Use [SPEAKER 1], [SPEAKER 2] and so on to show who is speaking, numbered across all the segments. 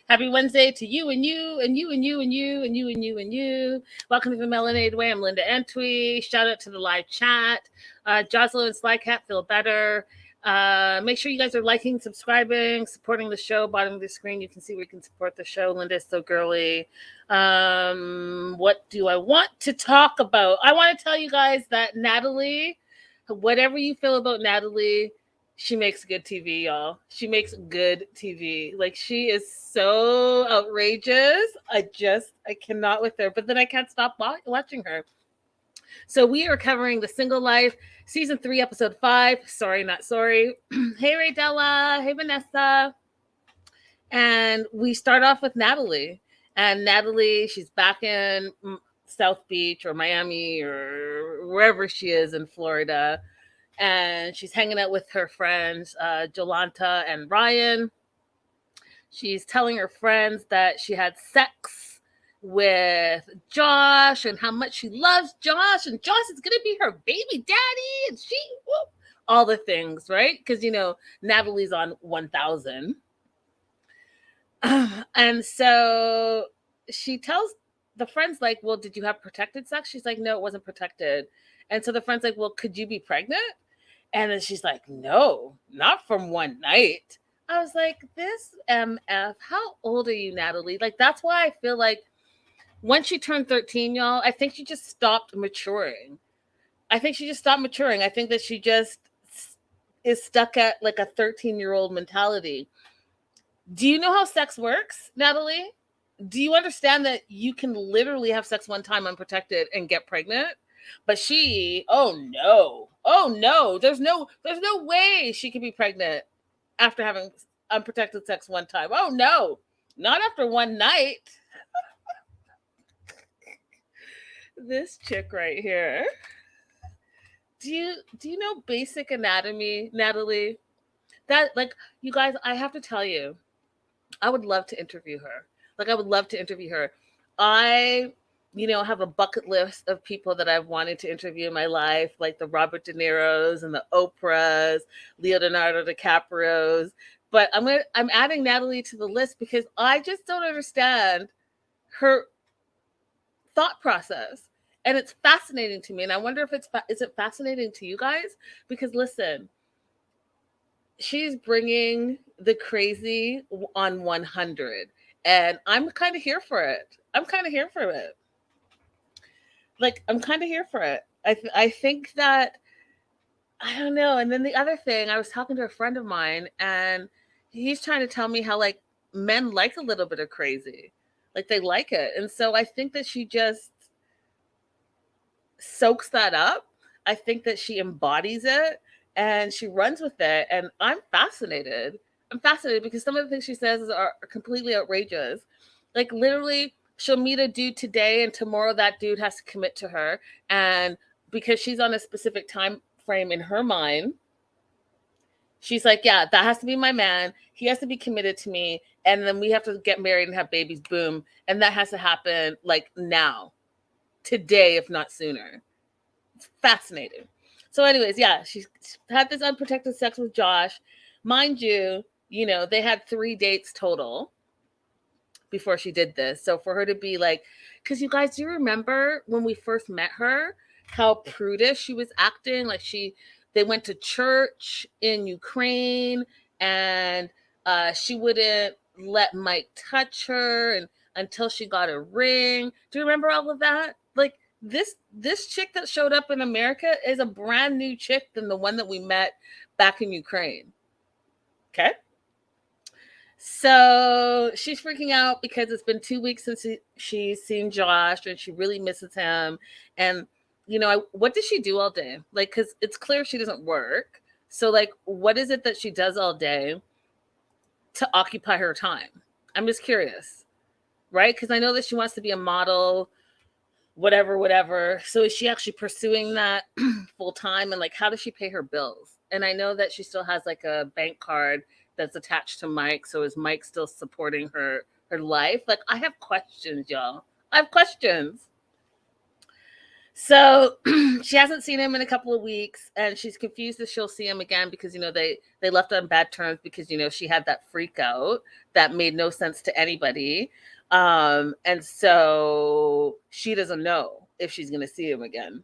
[SPEAKER 1] Happy Wednesday to you and you and you and you and you and you and you and you. Welcome to the Melanated Way. I'm Linda Antwi. Shout out to the live chat. Jocelyn and Slycat, feel better. Make sure you guys are liking, subscribing, supporting the show. Bottom of the screen, you can see where you can support the show. Linda is so girly. What do I want to talk about? I want to tell you guys that Natalie, whatever you feel about Natalie, she makes good TV, y'all. She makes good TV. Like, she is so outrageous. I cannot with her. But then I can't stop watching her. So we are covering The Single Life, Season 3, Episode 5. Sorry, not sorry. Hey, Ray Della. Hey, Vanessa. And we start off with Natalie. And Natalie, she's back in South Beach or Miami or wherever she is in Florida. And she's hanging out with her friends, Jolanta and Ryan. She's telling her friends that she had sex with Josh and how much she loves Josh, and Josh is going to be her baby daddy, and she, whoop, all the things, right? Because, you know, Natalie's on 1,000. And so she tells the friends, like, well, did you have protected sex? She's like, no, it wasn't protected. And so the friend's like, well, could you be pregnant? And then she's like, no, not from one night. I was like, this MF, how old are you, Natalie? Like, that's why I feel like once she turned 13, y'all, I think she just stopped maturing. I think that she just is stuck at like a 13-year-old mentality. Do you know how sex works, Natalie? Do you understand that you can literally have sex one time unprotected and get pregnant? But she, oh no, there's no way she could be pregnant after having unprotected sex one time. Oh no, not after one night. This chick right here. Do you know basic anatomy, Natalie? That, like, you guys, I have to tell you, I would love to interview her. I have a bucket list of people that I've wanted to interview in my life, like the Robert De Niro's and the Oprahs, Leonardo DiCaprio's. But I'm adding Natalie to the list because I just don't understand her thought process. And it's fascinating to me. And I wonder if is it fascinating to you guys? Because listen, she's bringing the crazy on 100. And I'm kind of here for it. Like, I'm kind of here for it. I think that, I don't know. And then the other thing, I was talking to a friend of mine, and he's trying to tell me how, like, men like a little bit of crazy. Like, they like it. And so I think that she just soaks that up. I think that she embodies it and she runs with it. And I'm fascinated. Because some of the things she says are completely outrageous. Like, literally, she'll meet a dude today and tomorrow that dude has to commit to her. And because she's on a specific time frame in her mind, she's like, yeah, that has to be my man. He has to be committed to me. And then we have to get married and have babies. Boom. And that has to happen, like, now, today, if not sooner. It's fascinating. So anyways, yeah, she had this unprotected sex with Josh. Mind you, they had 3 dates total before she did this. So for her to be like, because you guys, do you remember when we first met her, how prudish she was acting? Like, they went to church in Ukraine, and she wouldn't let Mike touch her and until she got a ring. Do you remember all of that? Like, this chick that showed up in America is a brand new chick than the one that we met back in Ukraine. Okay. So she's freaking out because it's been 2 weeks since she's seen Josh and she really misses him. And, what does she do all day? Like, because it's clear she doesn't work. So, like, what is it that she does all day to occupy her time? I'm just curious, right? Because I know that she wants to be a model, whatever. So is she actually pursuing that full time? And, like, how does she pay her bills? And I know that she still has, like, a bank card that's attached to Mike. So is Mike still supporting her life? Like, I have questions, y'all. I have questions. So she hasn't seen him in a couple of weeks, and she's confused if she'll see him again because they left on bad terms because she had that freak out that made no sense to anybody, and so she doesn't know if she's going to see him again.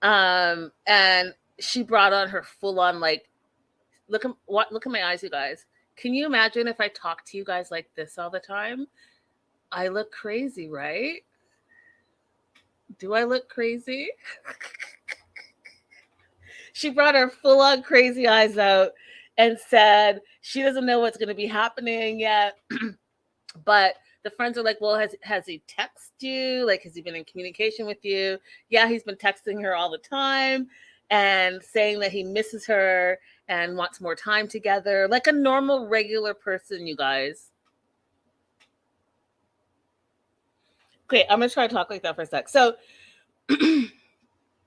[SPEAKER 1] And she brought on her full on like look at my eyes, you guys. Can you imagine if I talked to you guys like this all the time? I look crazy, right? Do I look crazy? She brought her full on crazy eyes out and said she doesn't know what's going to be happening yet. But the friends are like, well, has he texted you? Like, has he been in communication with you? Yeah, he's been texting her all the time and saying that he misses her and wants more time together, like a normal, regular person, you guys. Okay, I'm going to try to talk like that for a sec. So,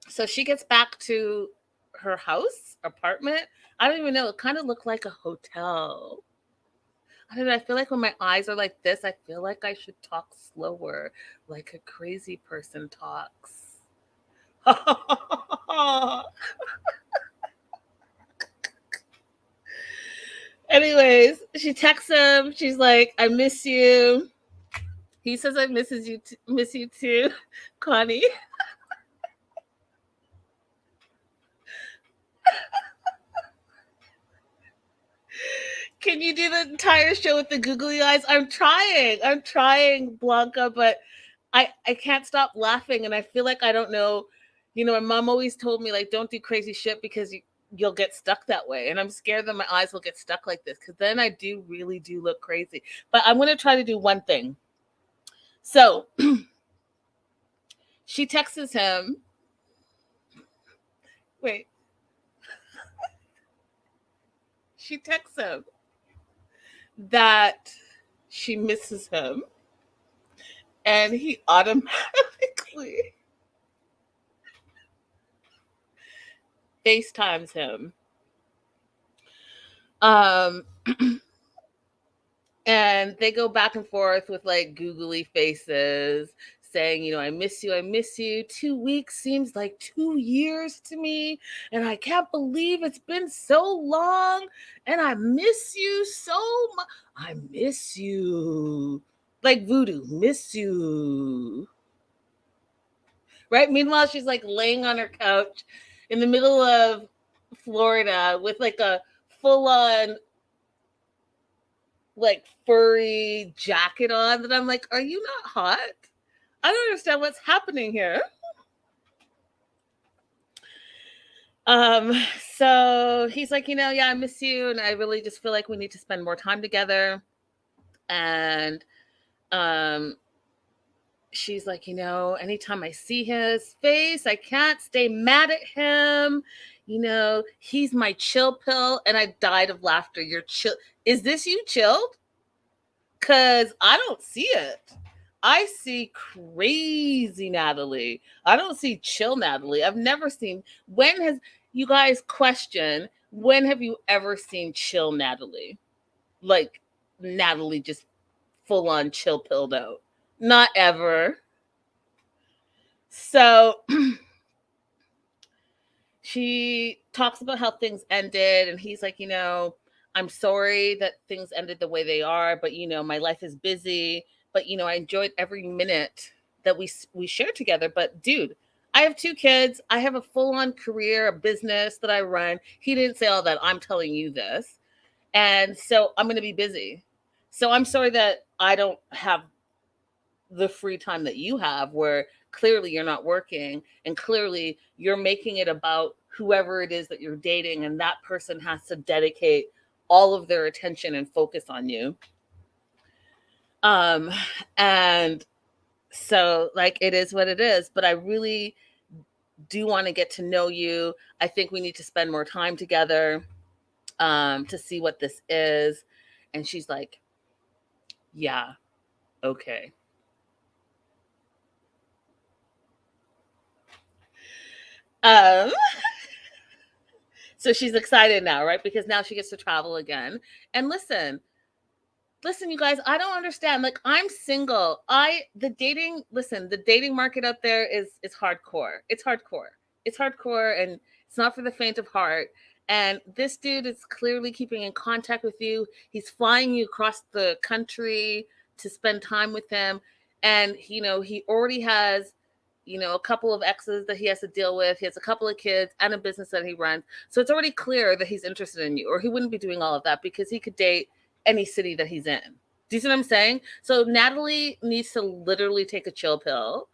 [SPEAKER 1] so she gets back to her house, apartment. I don't even know. It kind of looked like a hotel. I don't know. I feel like when my eyes are like this, I feel like I should talk slower, like a crazy person talks. Anyways, she texts him. She's like, "I miss you." He says, "I miss you too, Connie." Can you do the entire show with the googly eyes? I'm trying, Blanca, but I can't stop laughing, and I feel like I don't know. My mom always told me like, don't do crazy shit because you'll get stuck that way, and I'm scared that my eyes will get stuck like this because then I really do look crazy. But I'm gonna try to do one thing. So she texts him. Wait, she texts him that she misses him, and he automatically FaceTimes him. Um, and they go back and forth with like googly faces saying, I miss you, I miss you. 2 weeks seems like 2 years to me, and I can't believe it's been so long, and I miss you so much. I miss you. Like voodoo, miss you. Right? Meanwhile, she's like laying on her couch in the middle of Florida with like a full on like furry jacket on that I'm like, are you not hot? I don't understand what's happening here. Um, so he's like, yeah, I miss you, and I really just feel like we need to spend more time together. And she's like, anytime I see his face, I can't stay mad at him. He's my chill pill. And I died of laughter. You're chill. Is this you chilled? Because I don't see it. I see crazy Natalie. I don't see chill Natalie. I've never seen. You guys question, when have you ever seen chill Natalie? Like Natalie just full on chill pilled out. Not ever. So she talks about how things ended, and he's like, I'm sorry that things ended the way they are, but my life is busy. But I enjoyed every minute that we shared together. But dude, I have 2 kids. I have a full-on career, a business that I run. He didn't say all that. I'm telling you this. And so I'm going to be busy. So I'm sorry that I don't have the free time that you have, where clearly you're not working and clearly you're making it about whoever it is that you're dating, and that person has to dedicate all of their attention and focus on you. And so like, it is what it is, but I really do want to get to know you. I think we need to spend more time together to see what this is. And she's like, yeah, okay. Um, so she's excited now, right? Because now she gets to travel again. And listen, listen, you guys, I don't understand. Like, I'm single. The dating market out there is hardcore. It's hardcore. It's hardcore, and it's not for the faint of heart. And this dude is clearly keeping in contact with you. He's flying you across the country to spend time with him. And, he already has, a couple of exes that he has to deal with. He has a couple of kids and a business that he runs. So it's already clear that he's interested in you, or he wouldn't be doing all of that, because he could date any city that he's in. Do you see what I'm saying? So Natalie needs to literally take a chill pill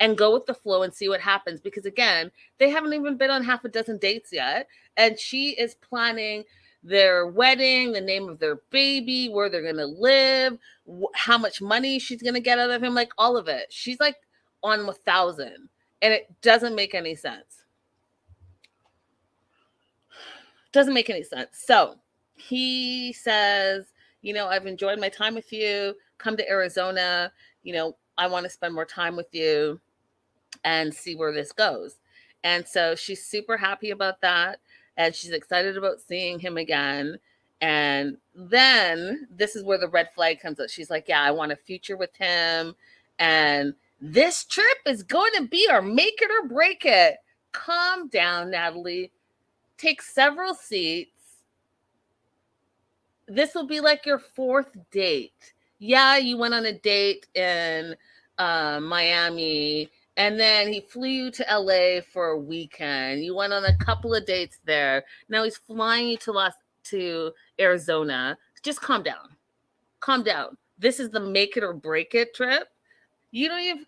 [SPEAKER 1] and go with the flow and see what happens. Because again, they haven't even been on half a dozen dates yet. And she is planning their wedding, the name of their baby, where they're going to live, how much money she's going to get out of him, like all of it. She's like on 1,000, and it doesn't make any sense. Doesn't make any sense. So he says, I've enjoyed my time with you. Come to Arizona. I want to spend more time with you and see where this goes. And so she's super happy about that. And she's excited about seeing him again. And then this is where the red flag comes up. She's like, yeah, I want a future with him. And this trip is going to be our make it or break it. Calm down, Natalie. Take several seats. This will be like your 4th date. Yeah, you went on a date in Miami, and then he flew you to LA for a weekend. You went on a couple of dates there. Now he's flying you to Arizona. Just calm down. Calm down. This is the make it or break it trip. You don't even,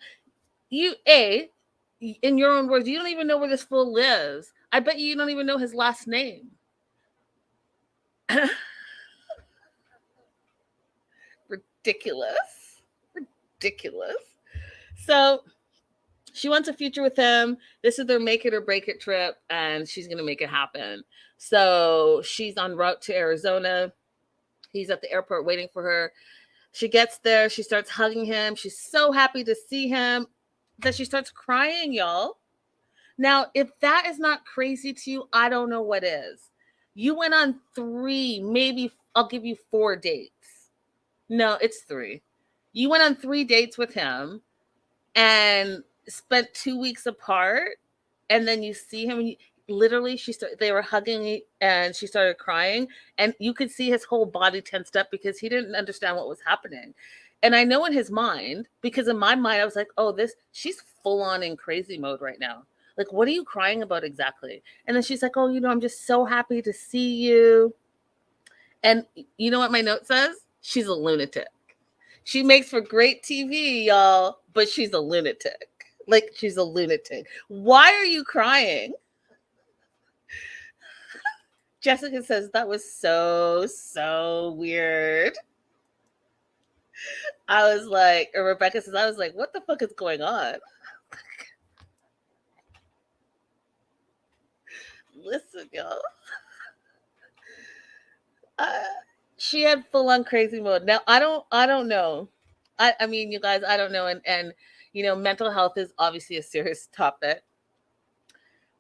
[SPEAKER 1] in your own words, you don't even know where this fool lives. I bet you don't even know his last name. Ridiculous. So she wants a future with him. This is their make it or break it trip, and she's going to make it happen. So she's en route to Arizona. He's at the airport waiting for her. She gets there. She starts hugging him. She's so happy to see him that she starts crying, y'all. Now, if that is not crazy to you, I don't know what is. You went on 3, maybe I'll give you 4 dates. No, it's 3. You went on 3 dates with him and spent 2 weeks apart, and then you see him, and literally they were hugging and she started crying, and you could see his whole body tensed up because he didn't understand what was happening. And I know in his mind, because in my mind I was like, oh, she's full on in crazy mode right now. Like, what are you crying about exactly? And then she's like, oh, I'm just so happy to see you. And you know what my note says? She's a lunatic. She makes for great TV, y'all, but she's a lunatic. Like, she's a lunatic. Why are you crying? Jessica says, that was so weird. I was like, or Rebecca says, I was like, what the fuck is going on? Listen, y'all. She had full on crazy mode. Now, I don't know. I mean, you guys, I don't know. And mental health is obviously a serious topic.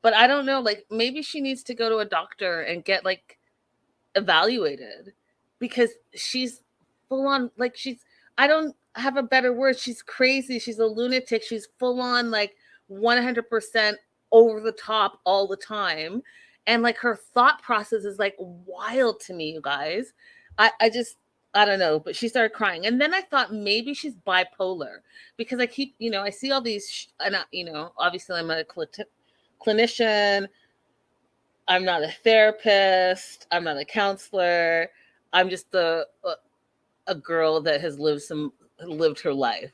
[SPEAKER 1] But I don't know, like, maybe she needs to go to a doctor and get, like, evaluated, because she's full on, like, I don't have a better word. She's crazy. She's a lunatic. She's full on, like, 100% over the top all the time. And, like, her thought process is, like, wild to me, you guys. I don't know, but she started crying. And then I thought maybe she's bipolar, because I keep, I see all these, and obviously I'm a clinician. I'm not a therapist. I'm not a counselor. I'm just a girl that has lived her life.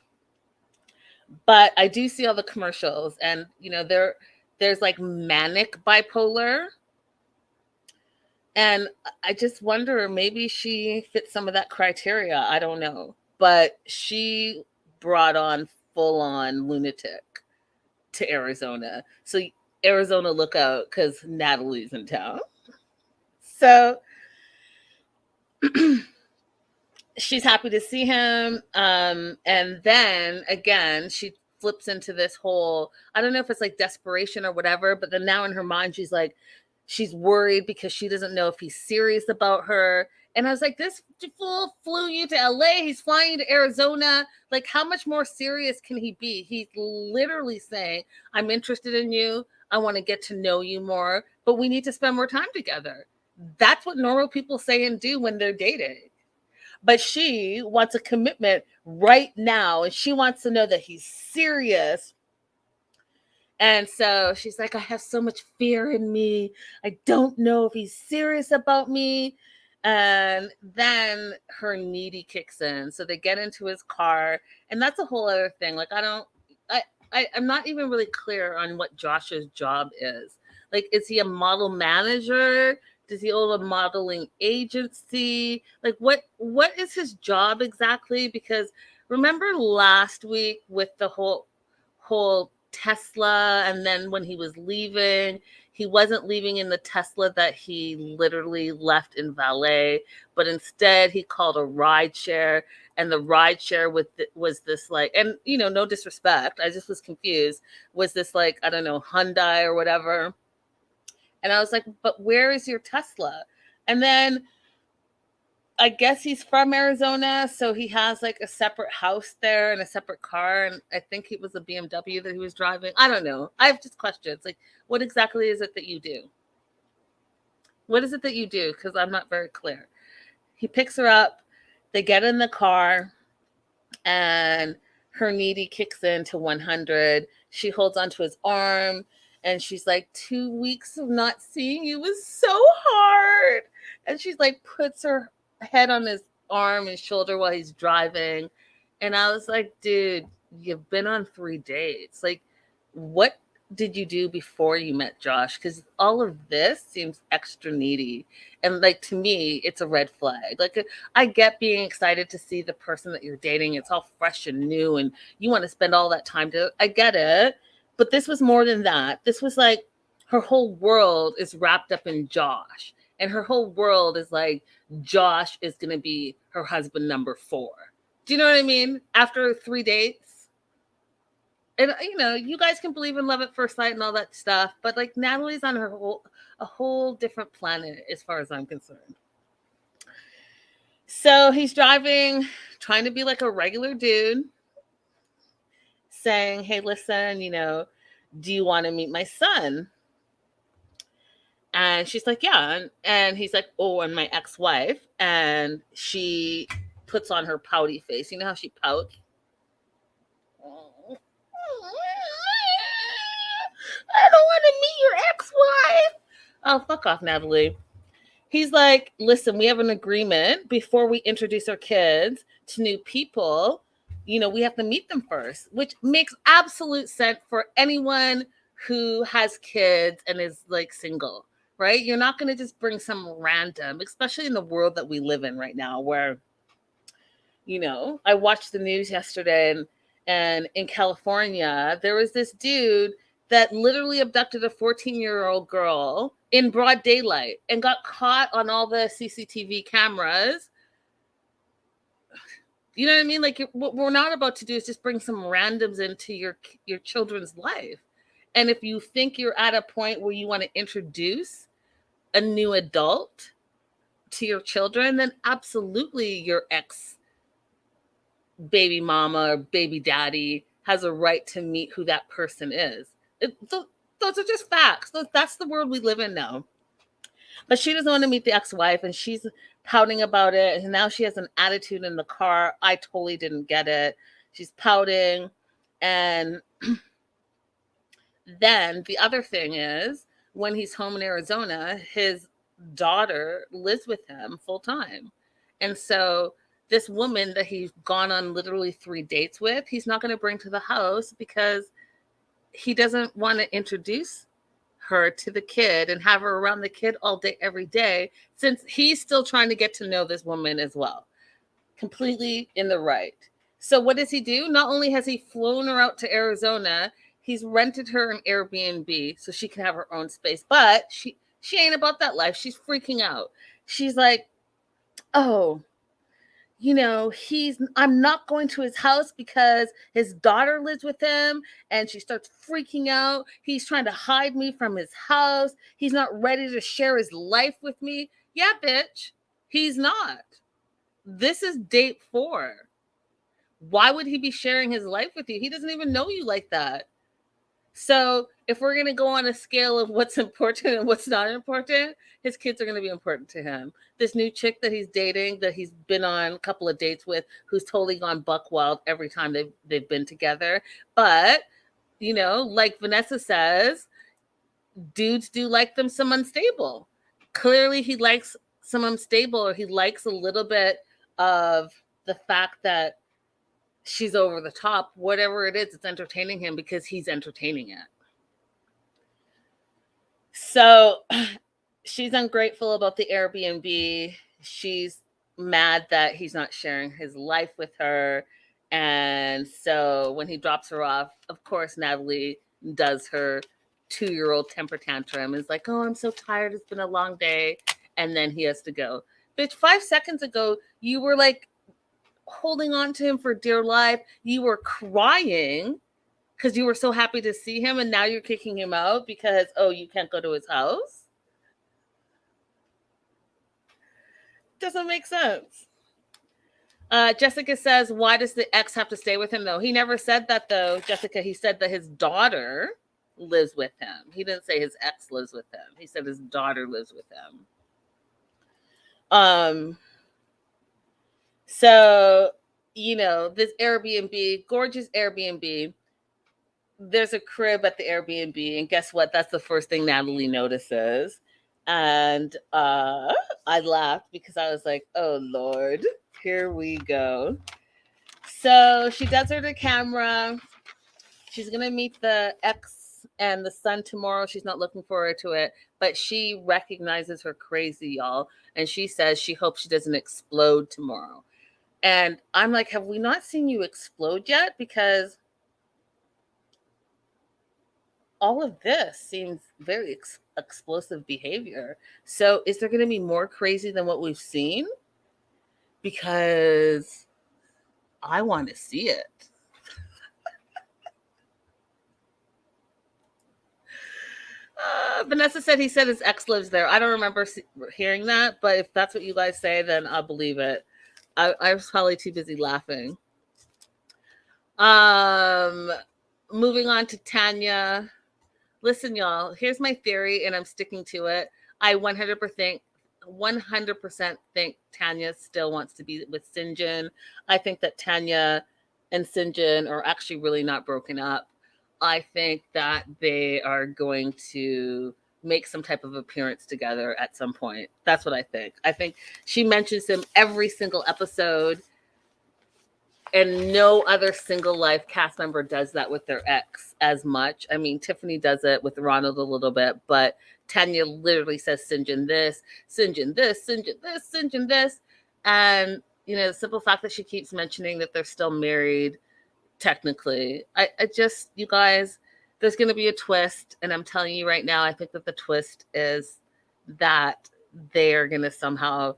[SPEAKER 1] But I do see all the commercials, and there's like manic bipolar. And I just wonder, maybe she fits some of that criteria. I don't know. But she brought on full on lunatic to Arizona. So Arizona, look out, because Natalie's in town. So she's happy to see him. And then again, she flips into this whole, I don't know if it's like desperation or whatever, but then now in her mind, she's like, She's worried because she doesn't know if he's serious about her. And I was like, this fool flew you to LA. He's flying you to Arizona. Like, how much more serious can he be? He's literally saying, I'm interested in you. I want to get to know you more, but we need to spend more time together. That's what normal people say and do when they're dating. But she wants a commitment right now. And she wants to know that he's serious. And so she's like, I have so much fear in me. I don't know if he's serious about me. And then her needy kicks in. So they get into his car. And that's a whole other thing. Like, I'm not even really clear on what Josh's job is. Like, is he a model manager? Does he own a modeling agency? Like, what is his job exactly? Because remember last week with the whole Tesla, and then when he was leaving, he wasn't leaving in the Tesla that he literally left in valet, but instead he called a ride share, and the ride share was this like, and no disrespect, I just was confused, was this like, I don't know, Hyundai or whatever. And I was like, but where is your Tesla? And then I guess he's from Arizona, so he has like a separate house there and a separate car. And I think it was a BMW that he was driving. I don't know. I have just questions. Like, what exactly is it that you do? What is it that you do? Because I'm not very clear. He picks her up. They get in the car, and her needy kicks into 100. She holds onto his arm, and she's like, 2 weeks of not seeing you was so hard. And she's like, puts her head on his arm and shoulder while he's driving. And I was like, dude, you've been on 3 dates. Like, what did you do before you met Josh? Because all of this seems extra needy. And like, to me, it's a red flag. Like, I get being excited to see the person that you're dating. It's all fresh and new, and you want to spend all that time to, I get it. But this was more than that. This was like, her whole world is wrapped up in Josh. And her whole world is like, Josh is going to be her husband number 4. Do you know what I mean? After 3 dates. And, you guys can believe in love at first sight and all that stuff. But like, Natalie's on a whole different planet as far as I'm concerned. So he's driving, trying to be like a regular dude, saying, hey, listen, do you want to meet my son? And she's like, yeah. And he's like, oh, and my ex-wife. And she puts on her pouty face. You know how she pouts? I don't want to meet your ex-wife. Oh, fuck off, Natalie. He's like, listen, we have an agreement before we introduce our kids to new people. We have to meet them first, which makes absolute sense for anyone who has kids and is like single, right? You're not going to just bring some random, especially in the world that we live in right now, where, I watched the news yesterday, and in California, there was this dude that literally abducted a 14-year-old girl in broad daylight and got caught on all the CCTV cameras. You know what I mean? Like, what we're not about to do is just bring some randoms into your children's life. And if you think you're at a point where you want to introduce a new adult to your children, then absolutely your ex baby mama or baby daddy has a right to meet who that person is. Those are just facts. That's the world we live in now. But she doesn't want to meet the ex-wife, and she's pouting about it. And now she has an attitude in the car. I totally didn't get it. She's pouting. And then the other thing is, when he's home in Arizona, his daughter lives with him full time. And so this woman that he's gone on literally 3 dates with, he's not going to bring to the house because he doesn't want to introduce her to the kid and have her around the kid all day, every day, since he's still trying to get to know this woman as well. Completely in the right. So what does he do? Not only has he flown her out to Arizona, he's rented her an Airbnb so she can have her own space. But she ain't about that life. She's freaking out. She's like, oh, I'm not going to his house because his daughter lives with him and she starts freaking out. He's trying to hide me from his house. He's not ready to share his life with me. Yeah, bitch, he's not. This is date 4. Why would he be sharing his life with you? He doesn't even know you like that. So if we're going to go on a scale of what's important and what's not important, his kids are going to be important to him. This new chick that he's dating, that he's been on a couple of dates with, who's totally gone buck wild every time they've been together. But, like Vanessa says, dudes do like them some unstable. Clearly he likes some unstable, or he likes a little bit of the fact that she's over the top. Whatever it is, it's entertaining him because he's entertaining it. So she's ungrateful about the Airbnb. She's mad that he's not sharing his life with her. And so when he drops her off, of course, Natalie does her 2-year-old temper tantrum. Is like, oh, I'm so tired. It's been a long day. And then he has to go. Bitch, 5 seconds ago, you were like holding on to him for dear life. You were crying because you were so happy to see him, and now you're kicking him out because, oh, you can't go to his house? Doesn't make sense. Jessica says, why does the ex have to stay with him, though? He never said that, though, Jessica. He said that his daughter lives with him. He didn't say his ex lives with him. He said his daughter lives with him. So, this Airbnb, gorgeous Airbnb, there's a crib at the Airbnb, and guess what? That's the first thing Natalie notices. And I laughed because I was like, oh, Lord, here we go. So she does her to camera. She's going to meet the ex and the son tomorrow. She's not looking forward to it, but she recognizes her crazy, y'all. And she says she hopes she doesn't explode tomorrow. And I'm like, have we not seen you explode yet? Because all of this seems very explosive behavior. So is there going to be more crazy than what we've seen? Because I want to see it. Vanessa said he said his ex lives there. I don't remember hearing that, but if that's what you guys say, then I'll believe it. I was probably too busy laughing. Moving on to Tania. Listen, y'all, here's my theory, and I'm sticking to it. I 100% think Tania still wants to be with Sinjin. I think that Tania and Sinjin are actually really not broken up. I think that they are going to make some type of appearance together at some point. That's what I think. I think she mentions him every single episode, and no other single life cast member does that with their ex as much. I mean, Tiffany does it with Ronald a little bit, but Tania literally says Sinjin this, Sinjin this, Sinjin this, Sinjin this. And, the simple fact that she keeps mentioning that they're still married, technically, I just, you guys, there's going to be a twist. And I'm telling you right now, I think that the twist is that they are going to somehow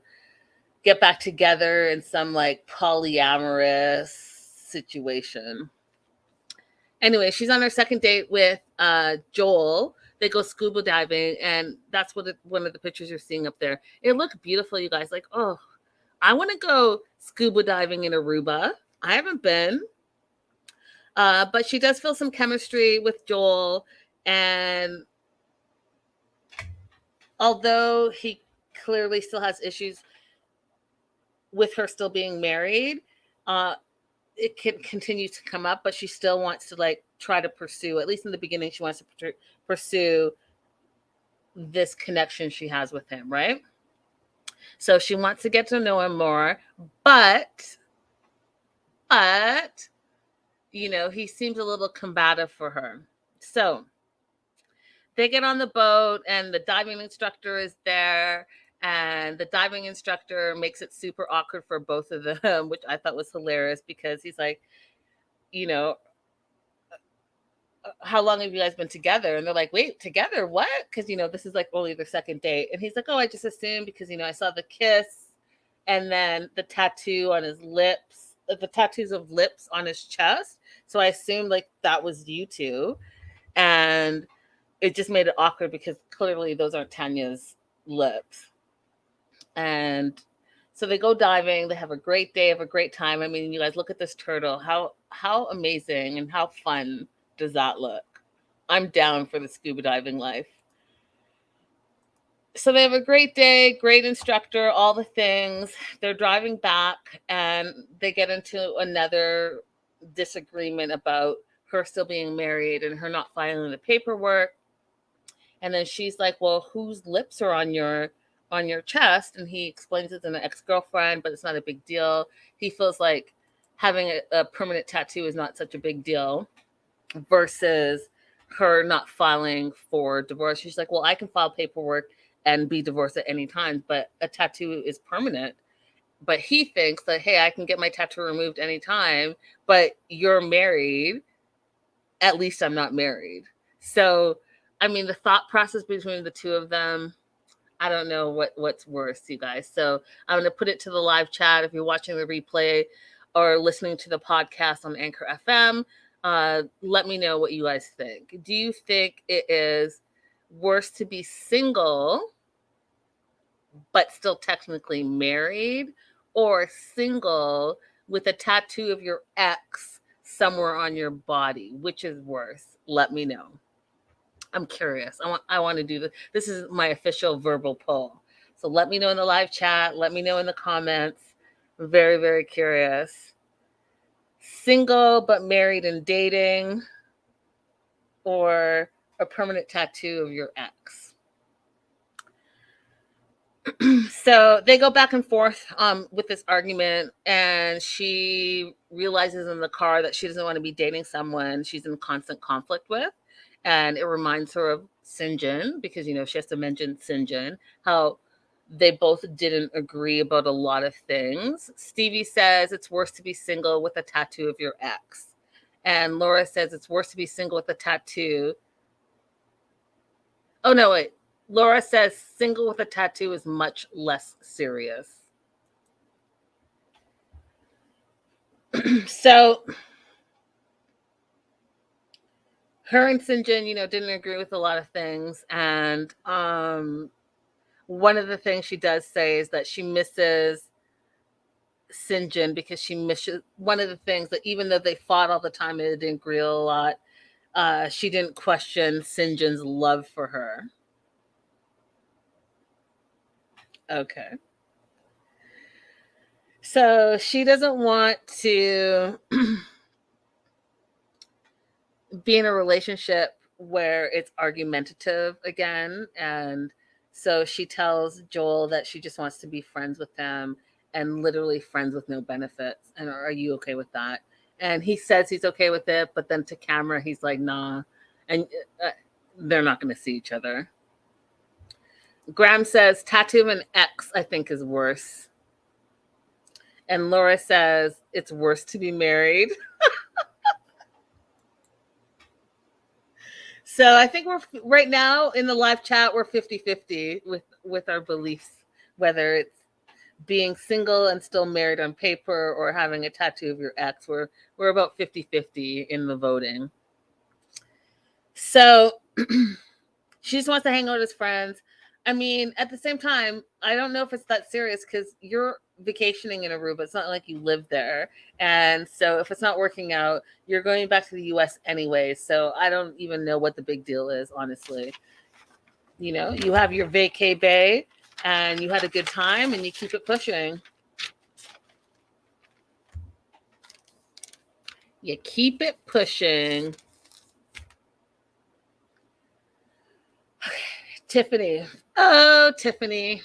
[SPEAKER 1] get back together in some like polyamorous situation. Anyway, she's on her second date with Joel. They go scuba diving, and that's what one of the pictures you're seeing up there. It looked beautiful, you guys. Like, oh, I want to go scuba diving in Aruba. I haven't been. But she does feel some chemistry with Joel. And although he clearly still has issues with her still being married, it can continue to come up, but she still wants to like try to pursue, at least in the beginning, she wants to pursue this connection she has with him, right? So she wants to get to know him more, but he seems a little combative for her. So they get on the boat, and the diving instructor is there, and the diving instructor makes it super awkward for both of them, which I thought was hilarious because he's like, how long have you guys been together? And they're like, wait, together? What? Because, this is like only their second date. And he's like, oh, I just assumed because, I saw the kiss and then the tattoo on his lips, the tattoos of lips on his chest. So I assumed like that was you two. And it just made it awkward because clearly those aren't Tanya's lips. And so they go diving, they have a great day, have a great time. I mean, you guys look at this turtle. How amazing and how fun does that look? I'm down for the scuba diving life. So they have a great day, great instructor, all the things. They're driving back and they get into another disagreement about her still being married and her not filing the paperwork. And then she's like, well, whose lips are on your chest? And he explains it's an ex-girlfriend, but it's not a big deal. He feels like having a permanent tattoo is not such a big deal versus her not filing for divorce. She's like, well, I can file paperwork and be divorced at any time, but a tattoo is permanent. But he thinks that, hey, I can get my tattoo removed anytime, but you're married. At least I'm not married. So, I mean, the thought process between the two of them, I don't know what's worse, you guys. So I'm going to put it to the live chat. If you're watching the replay or listening to the podcast on Anchor FM, let me know what you guys think. Do you think it is worse to be single, but still technically married, or single with a tattoo of your ex somewhere on your body? Which is worse? Let me know. I'm curious. I want to do this. This is my official verbal poll. So let me know in the live chat. Let me know in the comments. I'm very, very curious. Single but married and dating, or a permanent tattoo of your ex? So they go back and forth with this argument, and she realizes in the car that she doesn't want to be dating someone she's in constant conflict with. And it reminds her of Sinjin, because, you know, she has to mention Sinjin, how they both didn't agree about a lot of things. Stevie says it's worse to be single with a tattoo of your ex. And Laura says it's worse to be single with a tattoo. Oh, no, wait. Laura says single with a tattoo is much less serious. So her and Sinjin, you know, didn't agree with a lot of things. And one of the things she does say is that she misses Sinjin because she misses one of the things that even though they fought all the time and they didn't agree a lot, she didn't question Sinjin's love for her. Okay. So she doesn't want to be in a relationship where it's argumentative again. And so she tells Joel that she just wants to be friends with him, and literally friends with no benefits. And are you okay with that? And he says he's okay with it, but then to camera, he's like, nah. And they're not going to see each other. Graham says tattoo of an ex, I think, is worse. And Laura says it's worse to be married. So I think we're right now in the live chat, we're 50-50 with our beliefs, whether it's being single and still married on paper or having a tattoo of your ex. We're about 50-50 in the voting. So she just wants to hang out as friends. I mean, at the same time, I don't know if it's that serious because you're vacationing in Aruba. It's not like you live there. And so if it's not working out, you're going back to the US anyway. So I don't even know what the big deal is, honestly. You know, you have your vacay bay and you had a good time and you keep it pushing. You keep it pushing. Tiffany. Oh, Tiffany.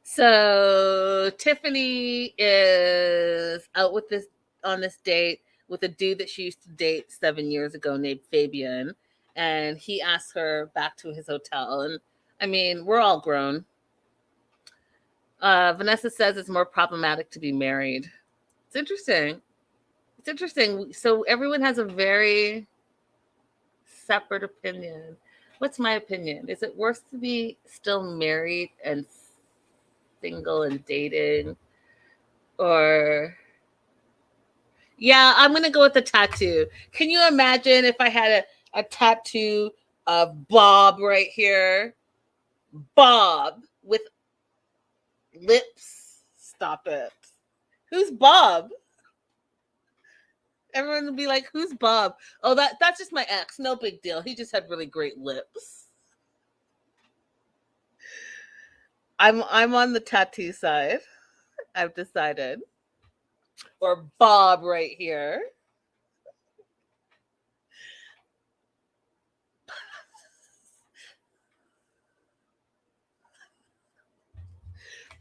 [SPEAKER 1] So Tiffany is out with this on this date with a dude that she used to date 7 years ago named Fabian. And he asked her back to his hotel. And I mean, we're all grown. Vanessa says it's more problematic to be married. It's interesting. It's interesting. So everyone has a very separate opinion. What's my opinion? Is it worse to be still married and single and dating. Or yeah, I'm gonna go with the tattoo. Can you imagine if I had a tattoo of Bob right here? Bob with lips. Stop it. Who's Bob? Everyone would be like, "Who's Bob?" Oh, that's just my ex. No big deal. He just had really great lips. I'm on the tattoo side. I've decided. Or Bob right here.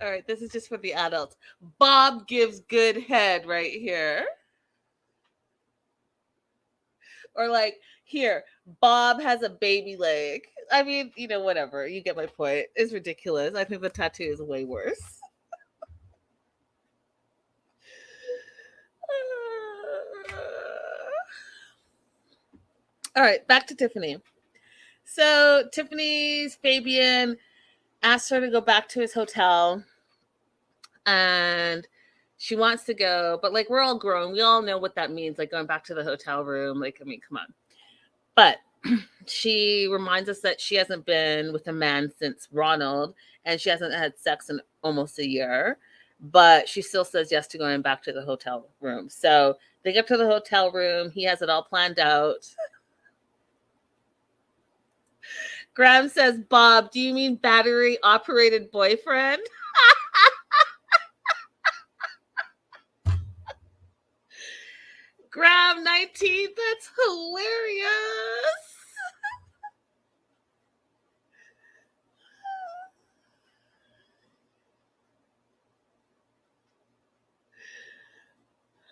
[SPEAKER 1] All right, this is just for the adults. Bob gives good head right here. Or like here, Bob has a baby leg. I mean, whatever. You get my point. It's ridiculous. I think the tattoo is way worse. All right, back to Tiffany. So Tiffany's Fabian asked her to go back to his hotel, and she wants to go, but like, we're all grown. We all know what that means, like going back to the hotel room. Like, I mean, come on. But she reminds us that she hasn't been with a man since Ronald, and she hasn't had sex in almost a year, but she still says yes to going back to the hotel room. So they get to the hotel room. He has it all planned out. Graham says, "Bob, do you mean battery operated boyfriend?" Graham 19, that's hilarious.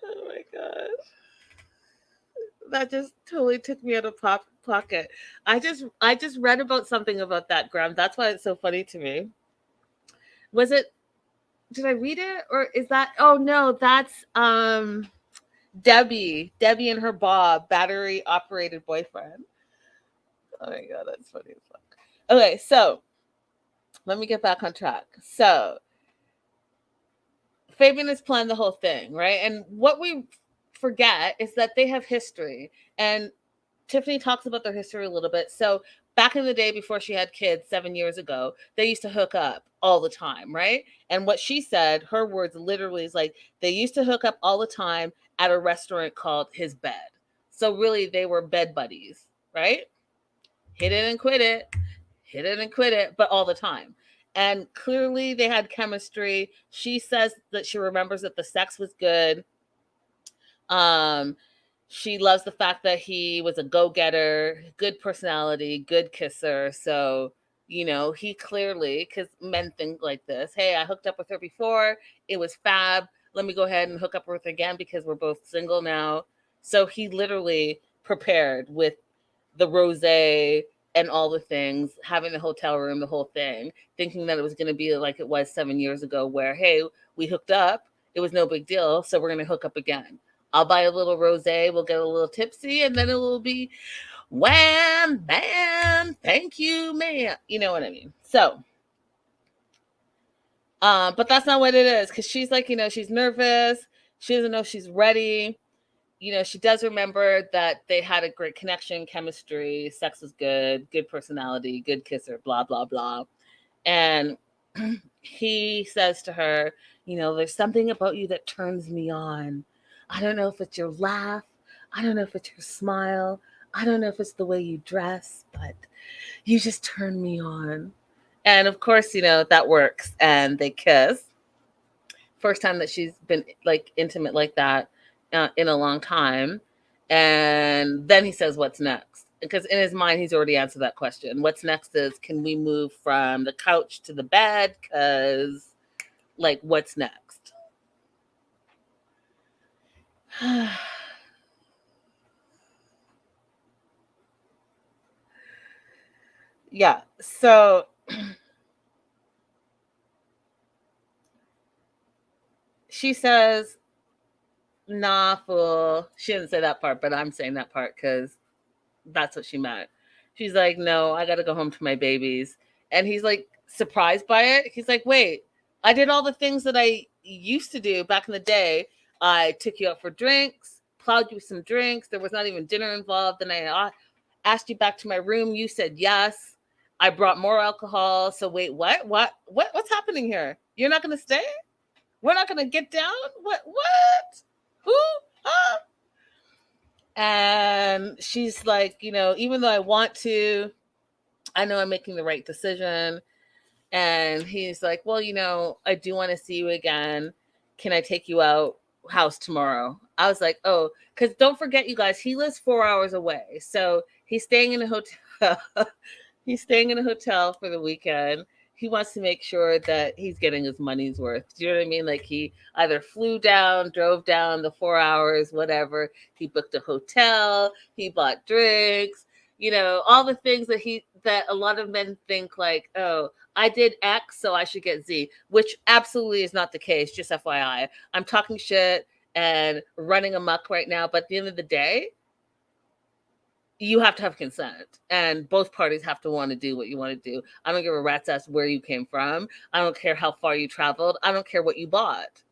[SPEAKER 1] Oh my gosh. That just totally took me out of pocket. I just read about something about that, Graham. That's why it's so funny to me. Was it, did I read it, or is that, oh no, that's Debbie and her Bob, battery operated boyfriend. Oh my god, that's funny as fuck. Okay, so let me get back on track. So Fabian has planned the whole thing, right? And what we forget is that they have history. And Tiffany talks about their history a little bit. So back in the day before she had kids 7 years ago, they used to hook up all the time, right? And what she said, her words literally is like, they used to hook up all the time at a restaurant called His Bed. So really they were bed buddies, right? Hit it and quit it, but all the time. And clearly they had chemistry. She says that she remembers that the sex was good. She loves the fact that he was a go-getter, good personality, good kisser. So, he clearly, because men think like this, hey, I hooked up with her before. It was fab. Let me go ahead and hook up with her again because we're both single now. So he literally prepared with the rosé and all the things, having the hotel room, the whole thing, thinking that it was going to be like it was 7 years ago where, hey, we hooked up. It was no big deal. So we're going to hook up again. I'll buy a little rosé. We'll get a little tipsy, and then it will be wham, bam, thank you, man. You know what I mean? So, but that's not what it is, because she's like, she's nervous. She doesn't know if she's ready. She does remember that they had a great connection, chemistry, sex was good personality, good kisser, blah, blah, blah. And he says to her, there's something about you that turns me on. I don't know if it's your laugh. I don't know if it's your smile. I don't know if it's the way you dress, but you just turn me on. And of course, that works. And they kiss. First time that she's been like intimate like that in a long time. And then he says, what's next? Because in his mind, he's already answered that question. What's next is, can we move from the couch to the bed? Because, like, what's next? Yeah. So she says, nah, fool. She didn't say that part, but I'm saying that part because that's what she meant. She's like, no, I got to go home to my babies. And he's like surprised by it. He's like, wait, I did all the things that I used to do back in the day. I took you out for drinks, plowed you some drinks. There was not even dinner involved. And I asked you back to my room. You said yes. I brought more alcohol. So wait, what? What's happening here? You're not going to stay? We're not going to get down? What? Who? Huh? And she's like, even though I want to, I know I'm making the right decision. And he's like, well, I do want to see you again. Can I take you out house tomorrow? I was like, oh, because don't forget, you guys, he lives 4 hours away. So he's staying in a hotel. He's staying in a hotel for the weekend. He wants to make sure that he's getting his money's worth. Do you know what I mean? Like he either flew down, drove down the 4 hours, whatever. He booked a hotel. He bought drinks. All the things that a lot of men think like, oh, I did X, so I should get Z, which absolutely is not the case. Just FYI, I'm talking shit and running amok right now. But at the end of the day, you have to have consent, and both parties have to want to do what you want to do. I don't give a rat's ass where you came from. I don't care how far you traveled. I don't care what you bought.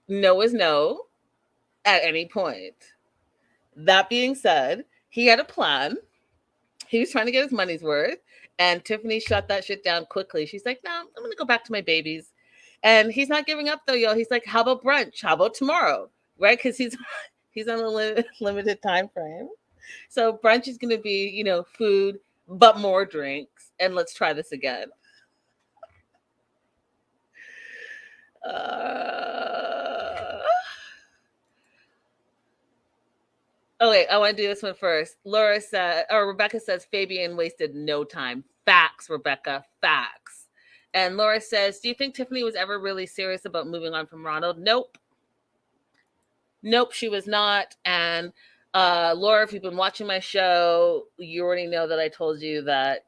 [SPEAKER 1] No is no at any point. That being said, he had a plan. He was trying to get his money's worth, and Tiffany shut that shit down quickly. She's like, no, I'm going to go back to my babies. And he's not giving up, though, yo. He's like, how about brunch? How about tomorrow? Right? Because he's on a limited time frame. So brunch is going to be, food, but more drinks. And let's try this again. Oh, wait, I want to do this one first. Rebecca says, Fabian wasted no time. Facts, Rebecca, facts. And Laura says, do you think Tiffany was ever really serious about moving on from Ronald? Nope, she was not. And Laura, if you've been watching my show, you already know that I told you that,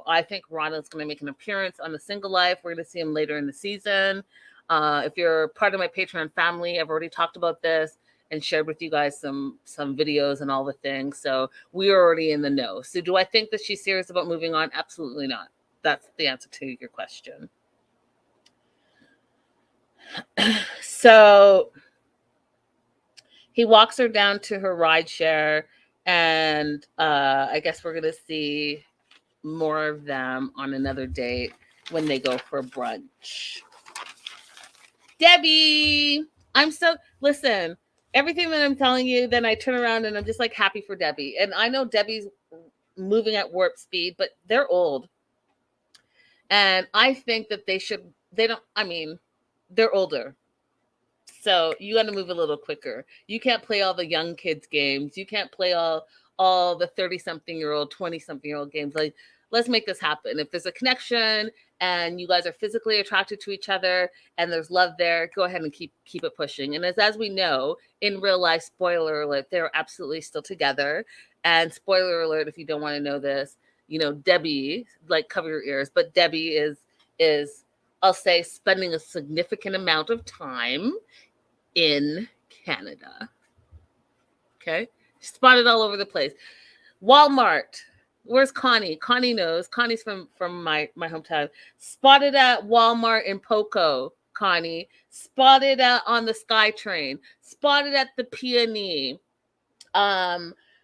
[SPEAKER 1] I think Ronald's going to make an appearance on The Single Life. We're going to see him later in the season. If you're part of my Patreon family, I've already talked about this and shared with you guys some videos and all the things. So we're already in the know. So do I think that she's serious about moving on? Absolutely not. That's the answer to your question. So he walks her down to her ride share, and I guess we're going to see more of them on another date when they go for brunch. Debbie, listen, everything that I'm telling you, then I turn around and I'm just like happy for Debbie. And I know Debbie's moving at warp speed, but they're old. And I think that they're older. So you got to move a little quicker. You can't play all the young kids games. You can't play all the 30-something-year-old, 20-something-year-old games. Like, let's make this happen. If there's a connection and you guys are physically attracted to each other and there's love there, go ahead and keep it pushing. And as we know, in real life, spoiler alert, they're absolutely still together. And spoiler alert, if you don't want to know this, Debbie, like, cover your ears, but Debbie is I'll say spending a significant amount of time in Canada. Okay. Spotted all over the place. Walmart. Where's Connie? Connie knows. Connie's from my hometown. Spotted at Walmart in Poco, Connie. Spotted on the SkyTrain. Spotted at the Peony.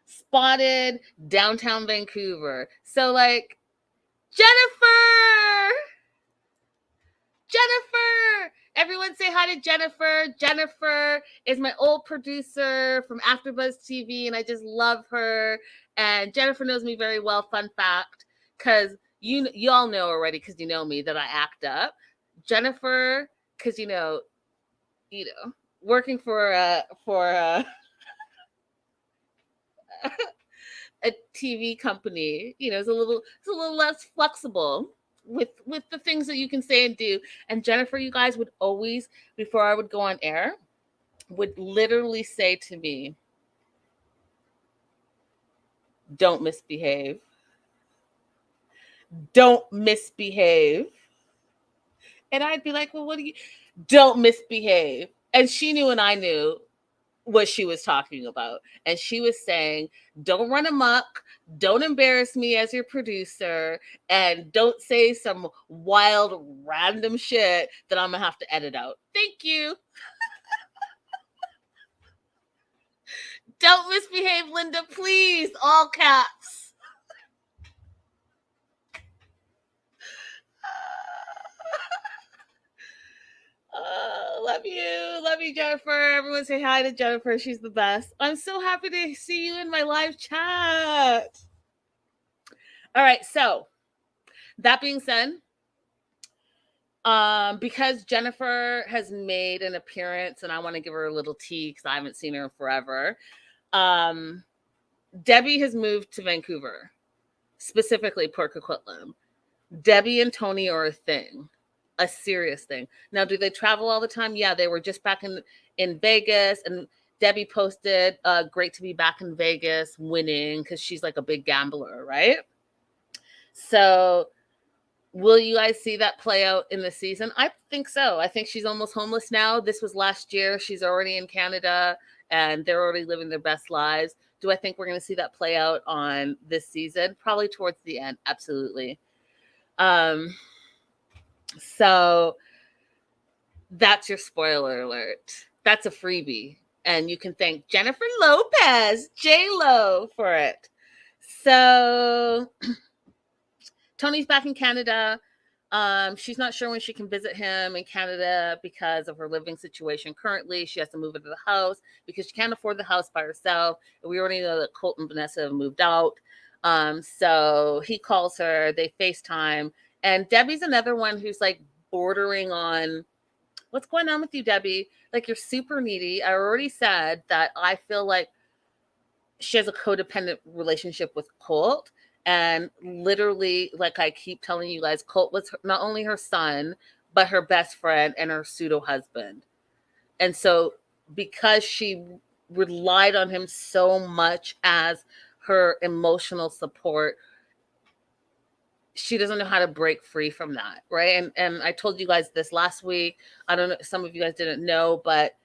[SPEAKER 1] Spotted downtown Vancouver. So, like, Jennifer! Everyone say hi to Jennifer. Jennifer is my old producer from AfterBuzz TV, and I just love her. And Jennifer knows me very well. Fun fact, because you all know already, because you know me, that I act up. Jennifer, because working for a TV company, is a little less flexible with the things that you can say and do. And Jennifer, you guys, would always, before I would go on air, would literally say to me, don't misbehave. Don't misbehave. And I'd be like, well, don't misbehave. And she knew and I knew what she was talking about. And she was saying, don't run amok, don't embarrass me as your producer, and don't say some wild random shit that I'm gonna have to edit out. Thank you. Don't misbehave, Linda, please. All caps. Love you, Jennifer. Everyone say hi to Jennifer. She's the best. I'm so happy to see you in my live chat. All right, so that being said, because Jennifer has made an appearance, and I want to give her a little tea because I haven't seen her in forever. Debbie has moved to Vancouver, specifically Port Coquitlam. Debbie and Tony are a thing, a serious thing. Now, do they travel all the time? Yeah, they were just back in Vegas, and Debbie posted, great to be back in Vegas winning, because she's like a big gambler, right? So will you guys see that play out in the season? I think so. I think she's almost homeless now. This was last year. She's already in Canada, and they're already living their best lives. Do I think we're going to see that play out on this season? Probably towards the end. Absolutely. So that's your spoiler alert. That's a freebie. And you can thank Jennifer Lopez, J-Lo, for it. So Tony's back in Canada. She's not sure when she can visit him in Canada because of her living situation currently. She has to move into the house because she can't afford the house by herself. We already know that Colt and Vanessa have moved out. So he calls her, they FaceTime, and Debbie's another one who's like bordering on, what's going on with you, Debbie? Like, you're super needy. I already said that I feel like she has a codependent relationship with Colt. And literally, like I keep telling you guys, Colt was not only her son, but her best friend and her pseudo husband. And so because she relied on him so much as her emotional support, she doesn't know how to break free from that, right? And I told you guys this last week. I don't know, some of you guys didn't know, but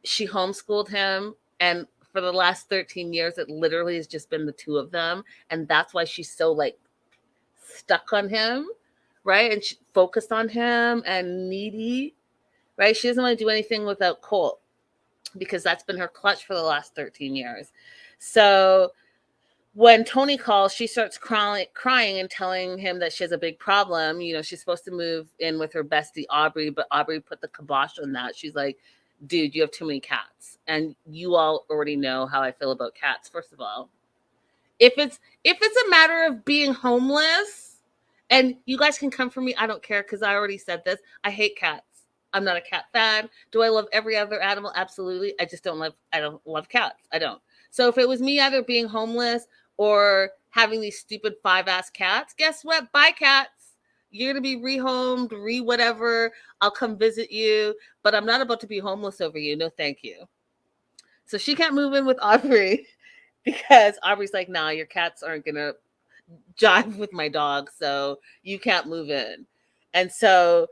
[SPEAKER 1] she homeschooled him, and for the last 13 years, it literally has just been the two of them. And that's why she's so like stuck on him, right? And she focused on him and needy, right? She doesn't want to do anything without Colt because that's been her clutch for the last 13 years. So when Tony calls, she starts crying and telling him that she has a big problem. You know, she's supposed to move in with her bestie, Aubrey, but Aubrey put the kibosh on that. She's like, dude, you have too many cats. And you all already know how I feel about cats, first of all. If it's a matter of being homeless, and you guys can come for me, I don't care, because I already said this. I hate cats. I'm not a cat fan. Do I love every other animal? Absolutely. I don't love cats. I don't. So if it was me either being homeless or having these stupid 5-ass cats, guess what? Bye, cats. You're going to be rehomed, whatever. I'll come visit you, but I'm not about to be homeless over you. No, thank you. So she can't move in with Aubrey because Aubrey's like, nah, your cats aren't going to jive with my dog, so you can't move in. And so,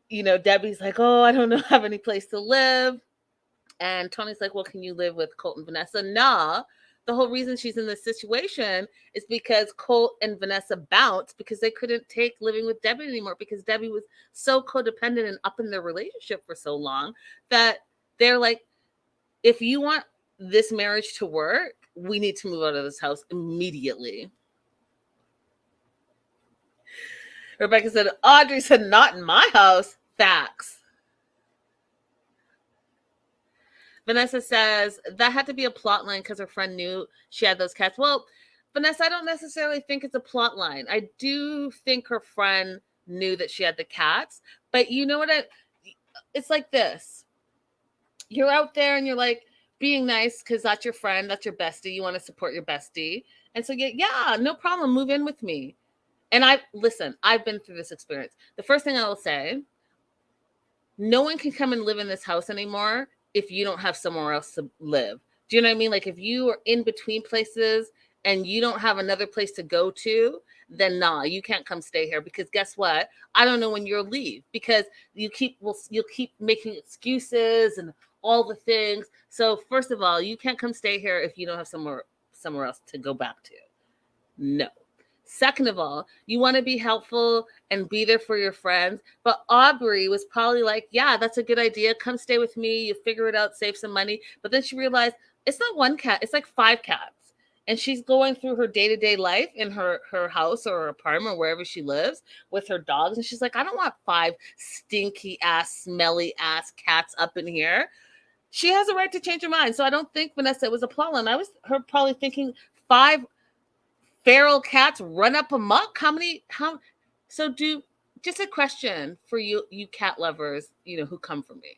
[SPEAKER 1] you know, Debbie's like, oh, I don't have any place to live. And Tony's like, well, can you live with Colt and Vanessa? Nah. The whole reason she's in this situation is because Colt and Vanessa bounced because they couldn't take living with Debbie anymore, because Debbie was so codependent and up in their relationship for so long that they're like, if you want this marriage to work, we need to move out of this house immediately. Rebecca said, Audrey said, not in my house. Facts. Vanessa says that had to be a plot line because her friend knew she had those cats. Well, Vanessa, I don't necessarily think it's a plot line. I do think her friend knew that she had the cats, but you know what? It's like this. You're out there and you're like being nice because that's your friend, that's your bestie. You want to support your bestie. And so, yeah, no problem. Move in with me. And I've been through this experience. The first thing I will say, no one can come and live in this house anymore if you don't have somewhere else to live. Do you know what I mean? Like, if you are in between places and you don't have another place to go to, then nah, you can't come stay here, because guess what? I don't know when you'll leave, because you'll keep making excuses and all the things. So first of all, you can't come stay here if you don't have somewhere else to go back to. No. Second of all, you want to be helpful and be there for your friends. But Aubrey was probably like, yeah, that's a good idea. Come stay with me. You figure it out, save some money. But then she realized it's not one cat, it's like 5 cats. And she's going through her day-to-day life in her house or her apartment or wherever she lives with her dogs. And she's like, I don't want 5 stinky ass, smelly ass cats up in here. She has a right to change her mind. So I don't think Vanessa was a problem. I was her probably thinking 5 feral cats run up amok. Just a question for you cat lovers, who come from me.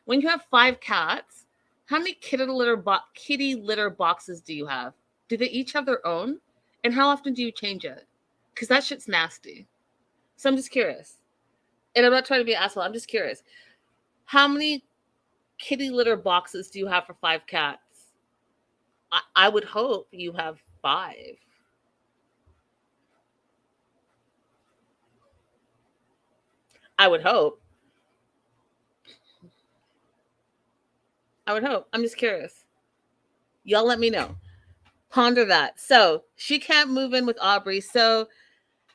[SPEAKER 1] When you have 5 cats, how many kitty litter boxes do you have? Do they each have their own? And how often do you change it? Because that shit's nasty. So I'm just curious. And I'm not trying to be an asshole. I'm just curious. How many kitty litter boxes do you have for 5 cats? I would hope you have 5. I would hope. I'm just curious. Y'all let me know. Ponder that. So she can't move in with Aubrey. So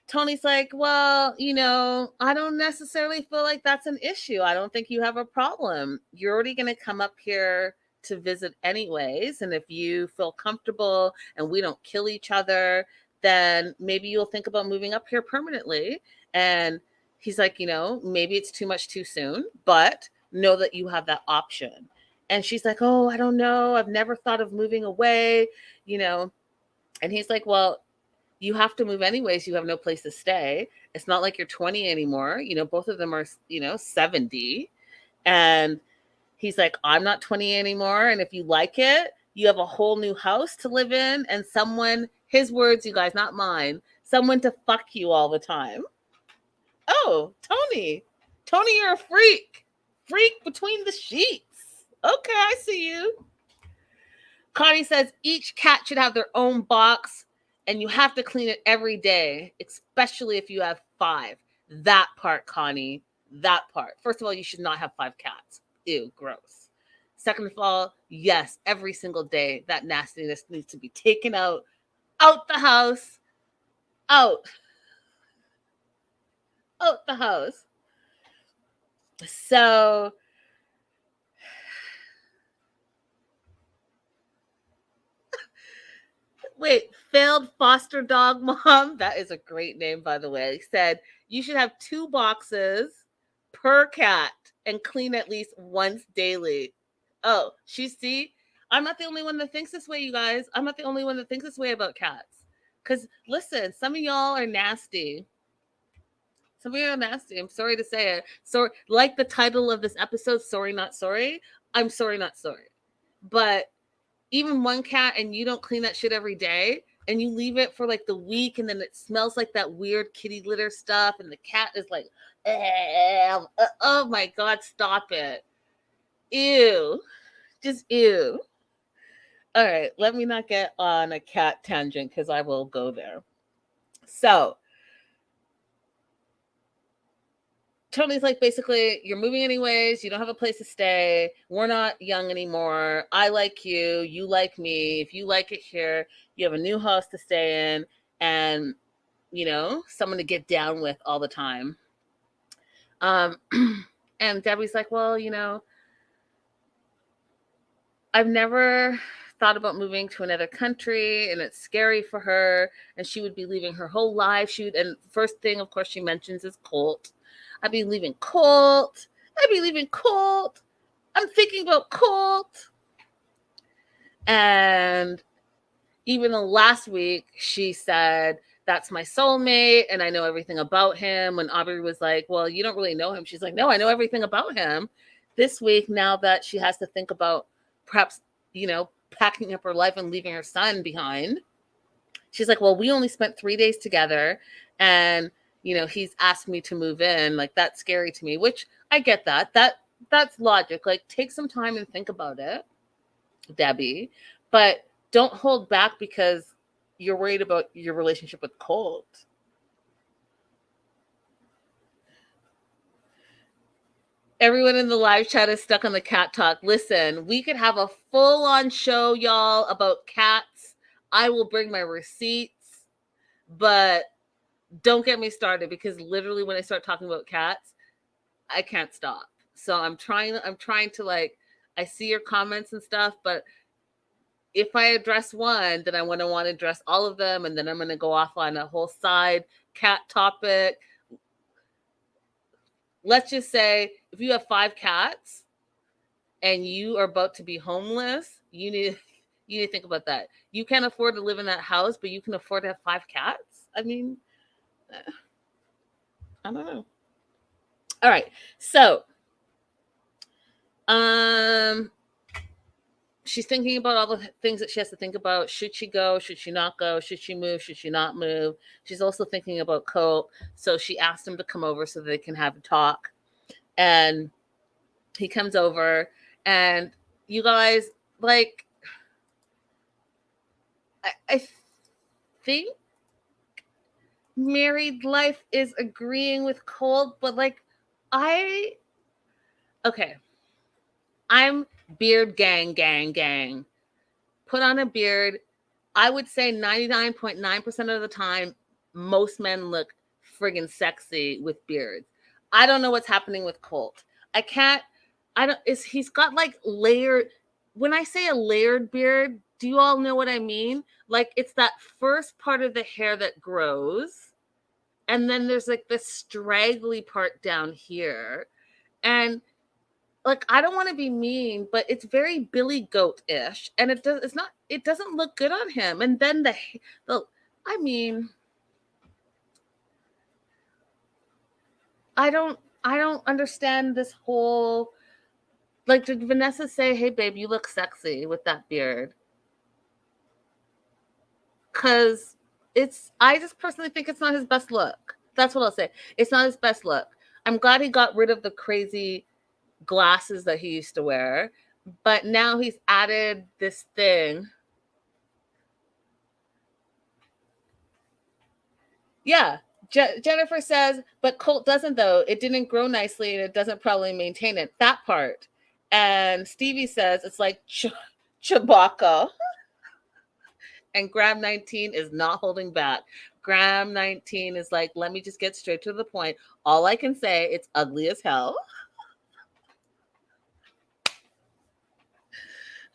[SPEAKER 1] Tony's like, well, I don't necessarily feel like that's an issue. I don't think you have a problem. You're already going to come up here to visit anyways. And if you feel comfortable and we don't kill each other, then maybe you'll think about moving up here permanently. And he's like, maybe it's too much too soon, but know that you have that option. And she's like, oh, I don't know. I've never thought of moving away, And he's like, well, you have to move anyways. You have no place to stay. It's not like you're 20 anymore. Both of them are, 70. And he's like, I'm not 20 anymore. And if you like it, you have a whole new house to live in and someone, his words, you guys, not mine, someone to fuck you all the time. Oh, Tony, you're a freak. Freak between the sheets. Okay, I see you. Connie says each cat should have their own box and you have to clean it every day, especially if you have 5. That part, Connie, that part. First of all, you should not have 5 cats. Ew, gross. Second of all, yes, every single day, that nastiness needs to be taken out the house, out the house. So, wait, failed foster dog mom. That is a great name, by the way. Said you should have 2 boxes per cat and clean at least once daily. Oh, I'm not the only one that thinks this way, you guys. I'm not the only one that thinks this way about cats. Because listen, some of y'all are nasty. Some of you are nasty. I'm sorry to say it. So, like the title of this episode, Sorry Not Sorry. I'm sorry not sorry. But even one cat and you don't clean that shit every day and you leave it for like the week and then it smells like that weird kitty litter stuff and the cat is like, oh my God, stop it. Ew. Just ew. All right, let me not get on a cat tangent because I will go there. So Tony's like, basically, you're moving anyways. You don't have a place to stay. We're not young anymore. I like you. You like me. If you like it here, you have a new house to stay in and, someone to get down with all the time. And Debbie's like, well, I've never thought about moving to another country and it's scary for her. And she would be leaving her whole life. And first thing, of course, she mentions is Colt. I'd be leaving Colt. I'm thinking about Colt. And even last week, she said, that's my soulmate, and I know everything about him. When Aubrey was like, well, you don't really know him. She's like, no, I know everything about him. This week, now that she has to think about perhaps, packing up her life and leaving her son behind, she's like, well, we only spent 3 days together, and he's asked me to move in. Like, that's scary to me, which I get that. That's logic. Like, take some time and think about it, Debbie. But don't hold back because you're worried about your relationship with Colt. Everyone in the live chat is stuck on the cat talk. Listen, we could have a full-on show, y'all, about cats. I will bring my receipts, but don't get me started, because literally when I start talking about cats, I can't stop. So I'm trying to, like, I see your comments and stuff, but if I address one, then I want to address all of them, and then I'm going to go off on a whole side cat topic. Let's just say if you have 5 cats and you are about to be homeless, you need to think about that. You can't afford to live in that house, but you can afford to have 5 cats. I mean, I don't know. All right. So, she's thinking about all the things that she has to think about. Should she go? Should she not go? Should she move? Should she not move? She's also thinking about Colt. So she asked him to come over so they can have a talk. And he comes over, and you guys, like, I think married life is agreeing with Colt, but like, okay, I'm beard gang. Put on a beard. I would say 99.9% of the time, most men look friggin' sexy with beards. I don't know what's happening with Colt. He's got like layered, when I say a layered beard, do you all know what I mean? Like, it's that first part of the hair that grows, and then there's like this straggly part down here. And like, I don't want to be mean, but it's very Billy Goat-ish, and it doesn't look good on him. And then I mean, I don't understand this whole, like, did Vanessa say, "Hey babe, you look sexy with that beard"? Cuz I just personally think it's not his best look. That's what I'll say. It's not his best look. I'm glad he got rid of the crazy glasses that he used to wear, but now he's added this thing. Yeah. Jennifer says, but Colt doesn't, though. It didn't grow nicely, and it doesn't probably maintain it. That part. And Stevie says it's like Chewbacca. And Graham 19 is not holding back. Graham 19 is like, let me just get straight to the point. All I can say, it's ugly as hell.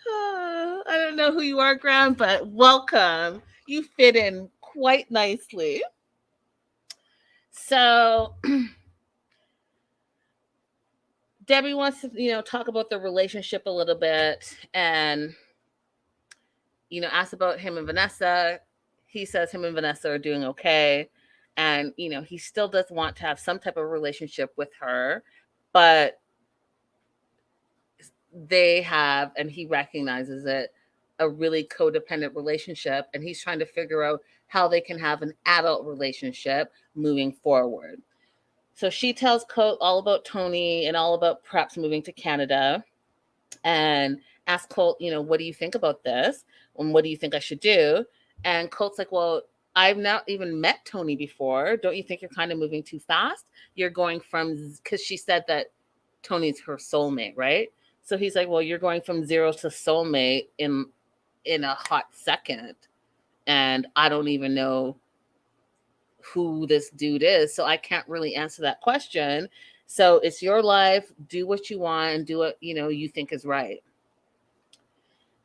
[SPEAKER 1] I don't know who you are, Graham, but welcome. You fit in quite nicely. So Debbie wants to, talk about the relationship a little bit, and, ask about him and Vanessa. He says him and Vanessa are doing okay. And, he still does want to have some type of relationship with her, but they have, and he recognizes it, a really codependent relationship. And he's trying to figure out how they can have an adult relationship moving forward. So she tells Colt all about Tony and all about perhaps moving to Canada, and asks Colt, what do you think about this? And what do you think I should do? And Colt's like, well, I've not even met Tony before. Don't you think you're kind of moving too fast? You're going from, because she said that Tony's her soulmate, right? So he's like, well, you're going from 0 to soulmate in a hot second. And I don't even know who this dude is, so I can't really answer that question. So it's your life. Do what you want and do what you think is right.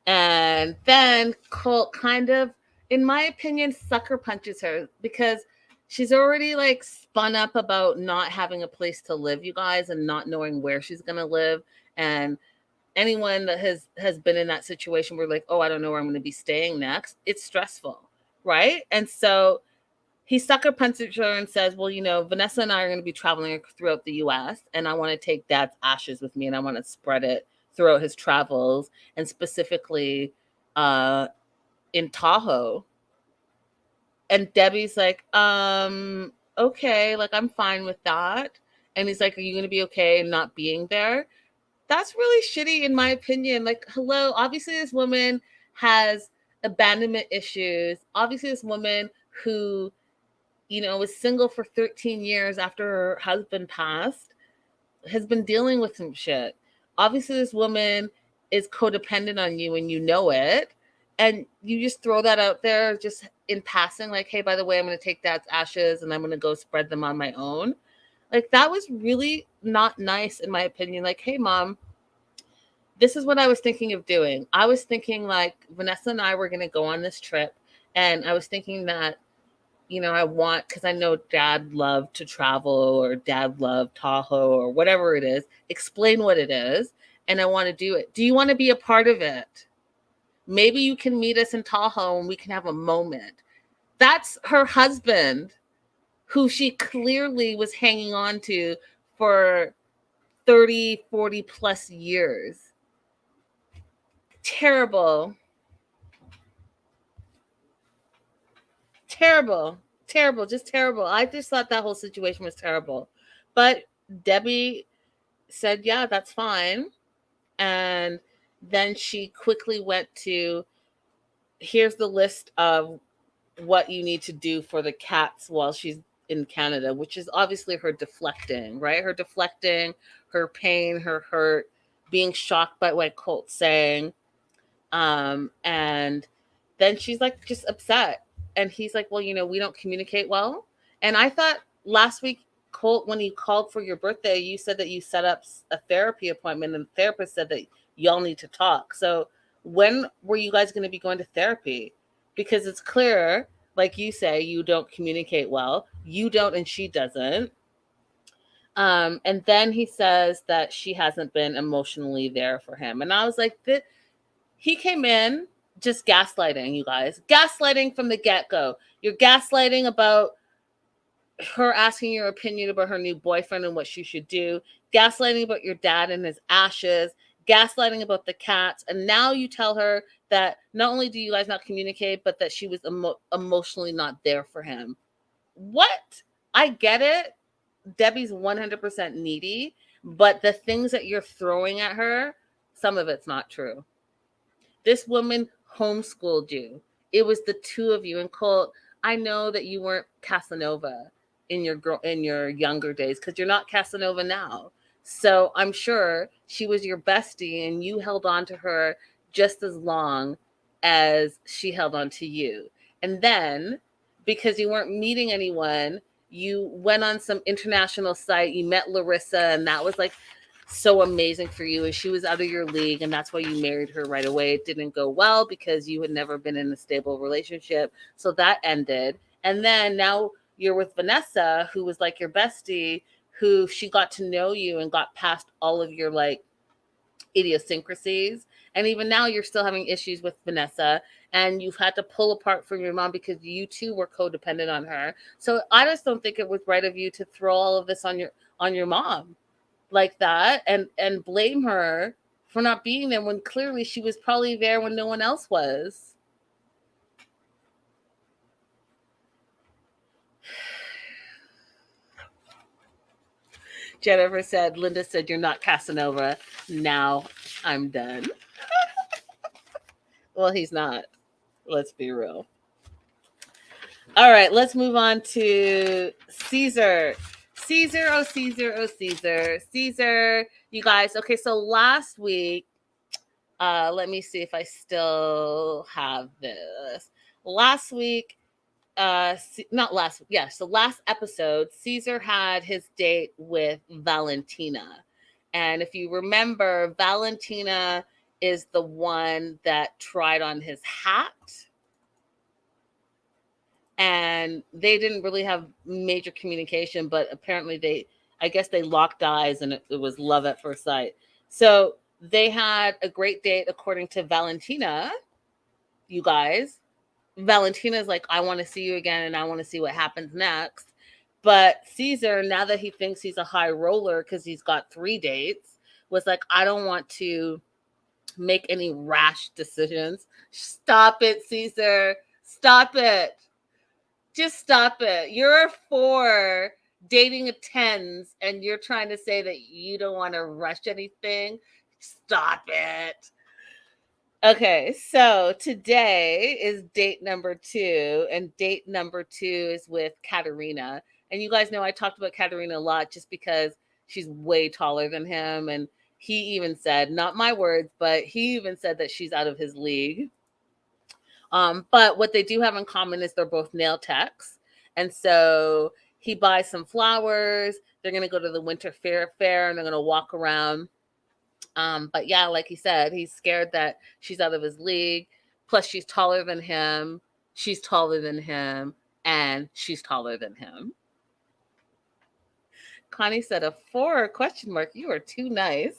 [SPEAKER 1] And then Colt kind of, in my opinion, sucker punches her, because she's already like spun up about not having a place to live, you guys, and not knowing where she's gonna live. And anyone that has been in that situation where like, oh, I don't know where I'm gonna be staying next, it's stressful, right? And so he sucker punches her and says, well, Vanessa and I are going to be traveling throughout the U.S., and I want to take Dad's ashes with me, and I want to spread it throughout his travels, and specifically in Tahoe. And Debbie's like, okay, like, I'm fine with that. And he's like, are you going to be okay not being there? That's really shitty, in my opinion. Like, hello, obviously this woman has abandonment issues. Obviously this woman who was single for 13 years after her husband passed, has been dealing with some shit. Obviously, this woman is codependent on you and you know it. And you just throw that out there just in passing, like, hey, by the way, I'm going to take Dad's ashes and I'm going to go spread them on my own. Like, that was really not nice, in my opinion. Like, hey, Mom, this is what I was thinking of doing. I was thinking, like, Vanessa and I were going to go on this trip. And I was thinking that, I want, because I know Dad loved to travel or Dad loved Tahoe or whatever it is. Explain what it is. And I want to do it. Do you want to be a part of it? Maybe you can meet us in Tahoe and we can have a moment. That's her husband, who she clearly was hanging on to for 30, 40 plus years. Terrible. Terrible, just terrible. I just thought that whole situation was terrible. But Debbie said, yeah, that's fine. And then she quickly went to, here's the list of what you need to do for the cats while she's in Canada, which is obviously her deflecting, right? Her deflecting, her pain, her hurt, being shocked by what Colt's saying. And then she's like just upset. And he's like, well, we don't communicate well. And I thought last week, Colt, when you called for your birthday, you said that you set up a therapy appointment and the therapist said that y'all need to talk. So when were you guys going to be going to therapy? Because it's clear, like you say, you don't communicate well. You don't and she doesn't. And then he says that she hasn't been emotionally there for him. And I was like, he came in just gaslighting, you guys. Gaslighting from the get-go. You're gaslighting about her asking your opinion about her new boyfriend and what she should do. Gaslighting about your dad and his ashes. Gaslighting about the cats. And now you tell her that not only do you guys not communicate, but that she was emotionally not there for him. What? I get it. Debbie's 100% needy, but the things that you're throwing at her, some of it's not true. This woman homeschooled you. It was the two of you. And Colt, I know that you weren't Casanova in your younger days because you're not Casanova now. So I'm sure she was your bestie and you held on to her just as long as she held on to you. And then, because you weren't meeting anyone, you went on some international site, you met Larissa, and that was like so amazing for you, and she was out of your league, and that's why you married her right away. It didn't go well because you had never been in a stable relationship, so that ended. And then now you're with Vanessa, who was like your bestie, who she got to know you and got past all of your like idiosyncrasies. And even now you're still having issues with Vanessa, and you've had to pull apart from your mom because you too were codependent on her. So I just don't think it was right of you to throw all of this on your mom like that and blame her for not being there when clearly she was probably there when no one else was. Jennifer said, Linda said, you're not Casanova. Now I'm done. Well, he's not. Let's be real. All right, let's move on to Caesar. Caesar, oh Caesar, oh Caesar. Caesar, you guys. Okay, so last week, let me see if I still have this. Last week, not last, yeah, so last episode, Caesar had his date with Valentina. And if you remember, Valentina is the one that tried on his hat. And they didn't really have major communication, but apparently I guess they locked eyes and it was love at first sight. So they had a great date according to Valentina, you guys. Valentina's like, I want to see you again and I want to see what happens next. But Caesar, now that he thinks he's a high roller because he's got 3 dates, was like, I don't want to make any rash decisions. Stop it, Caesar. Stop it. Just stop it. You're a 4 dating a 10s and you're trying to say that you don't want to rush anything. Stop it. Okay, so today is date number 2, and date number 2 is with Katerina. And you guys know I talked about Katerina a lot just because she's way taller than him. And he even said, not my words, but he even said that she's out of his league. But what they do have in common is they're both nail techs. And so he buys some flowers. They're going to go to the winter fair and they're going to walk around. But yeah, like he said, he's scared that she's out of his league. Plus, she's taller than him. She's taller than him. And she's taller than him. Connie said a 4 ? You are too nice.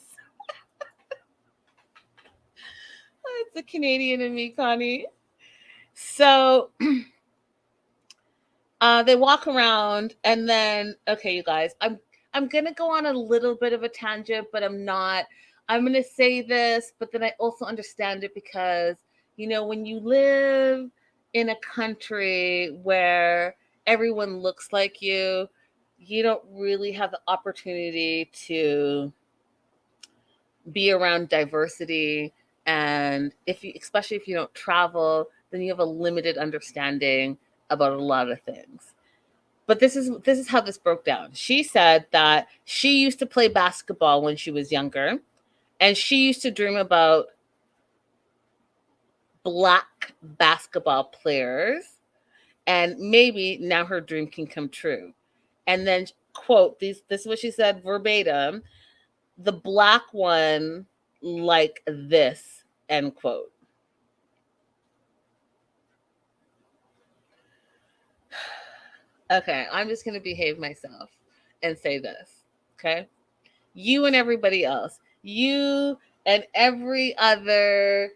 [SPEAKER 1] It's the Canadian in me, Connie. So they walk around and then, okay, you guys, I'm going to go on a little bit of a tangent, but I'm not. I'm going to say this, but then I also understand it because, you know, when you live in a country where everyone looks like you don't really have the opportunity to be around diversity. And especially if you don't travel, then you have a limited understanding about a lot of things. But this is how this broke down. She said that she used to play basketball when she was younger, and she used to dream about Black basketball players, and maybe now her dream can come true. And then, quote, this is what she said verbatim, the Black one like this, end quote. Okay, I'm just going to behave myself and say this, okay? You and everybody else, you and every other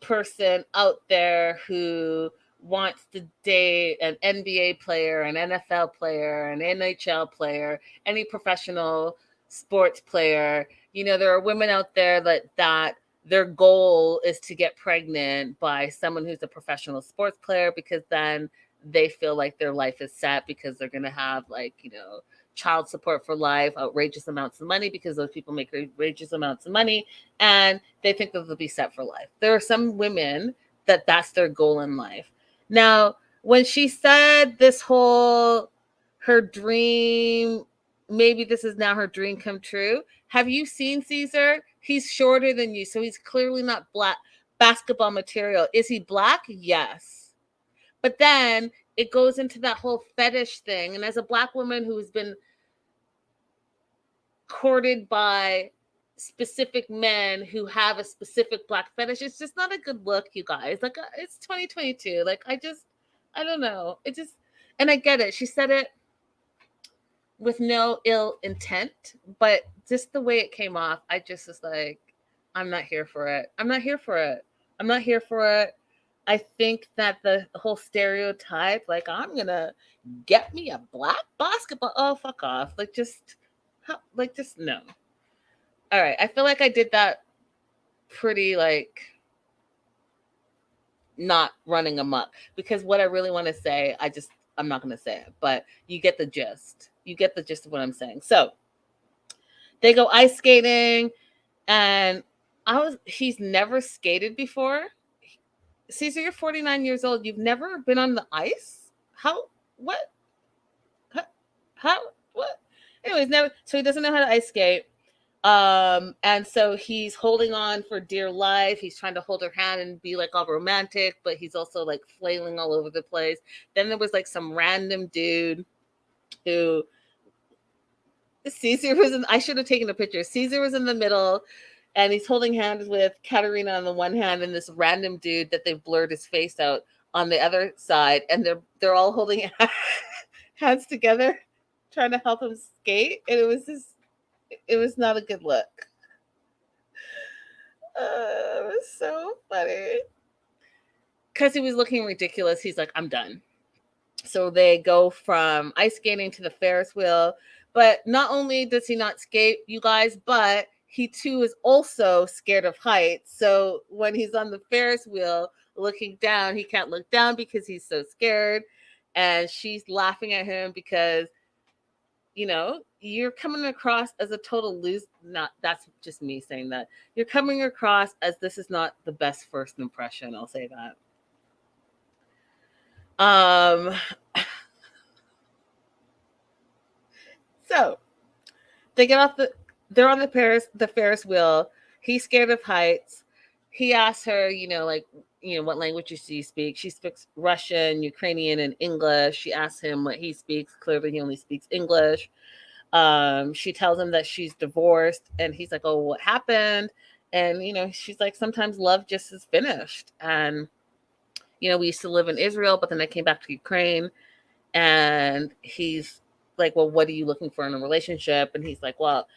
[SPEAKER 1] person out there who wants to date an NBA player, an NFL player, an NHL player, any professional sports player, you know, there are women out there that their goal is to get pregnant by someone who's a professional sports player, because then they feel like their life is set, because they're going to have, like, you know, child support for life, outrageous amounts of money, because those people make outrageous amounts of money, and they think that they'll be set for life. There are some women that's their goal in life. Now, when she said this whole, her dream, maybe this is now her dream come true. Have you seen Caesar? He's shorter than you, so he's clearly not Black basketball material. Is he Black? Yes. But then it goes into that whole fetish thing. And as a Black woman who's been courted by specific men who have a specific Black fetish, it's just not a good look, you guys. Like, it's 2022. Like, I don't know. And I get it. She said it with no ill intent, but just the way it came off, I just was like, I'm not here for it. I'm not here for it. I'm not here for it. I think that the whole stereotype, like, I'm going to get me a Black basketball. Oh, fuck off. Just no. All right. I feel like I did that pretty, like, not running amok, because what I really want to say, I'm not going to say it, but you get the gist. You get the gist of what I'm saying. So they go ice skating, and he's never skated before. Caesar, you're 49 years old. You've never been on the ice? What? What? Anyways, never. So he doesn't know how to ice skate. And so he's holding on for dear life. He's trying to hold her hand and be like all romantic, but he's also like flailing all over the place. Then there was like some random dude who Caesar was in. I should have taken a picture. Caesar was in the middle, and he's holding hands with Katerina on the one hand, and this random dude that they've blurred his face out on the other side, and they're all holding hands together, trying to help him skate. And it was not a good look. It was so funny because he was looking ridiculous. He's like, I'm done. So they go from ice skating to the Ferris wheel. But not only does he not skate, you guys, but he too is also scared of heights. So when he's on the Ferris wheel looking down, he can't look down because he's so scared. And she's laughing at him because, you know, you're coming across as a total loser. That's just me saying that. You're coming across as this is not the best first impression. I'll say that. So They get off they're on the Ferris wheel. He's scared of heights. He asks her, what languages do you speak? She speaks Russian, Ukrainian, and English. She asks him what he speaks. Clearly, he only speaks English. She tells him that she's divorced, and he's like, "Oh, what happened?" And she's like, "Sometimes love just is finished." And we used to live in Israel, but then I came back to Ukraine, and he's like, "Well, what are you looking for in a relationship?" And she's like, "Well,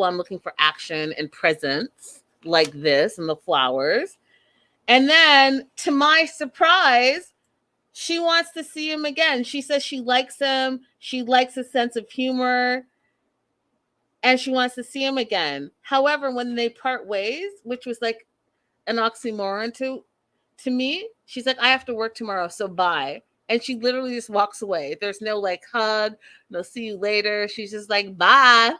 [SPEAKER 1] I'm looking for action and presence like this and the flowers." And then, to my surprise, she wants to see him again. She says she likes him. She likes his sense of humor, and she wants to see him again. However, when they part ways, which was like an oxymoron to me, she's like, "I have to work tomorrow, so bye." And she literally just walks away. There's no like hug, no see you later. She's just like, "Bye."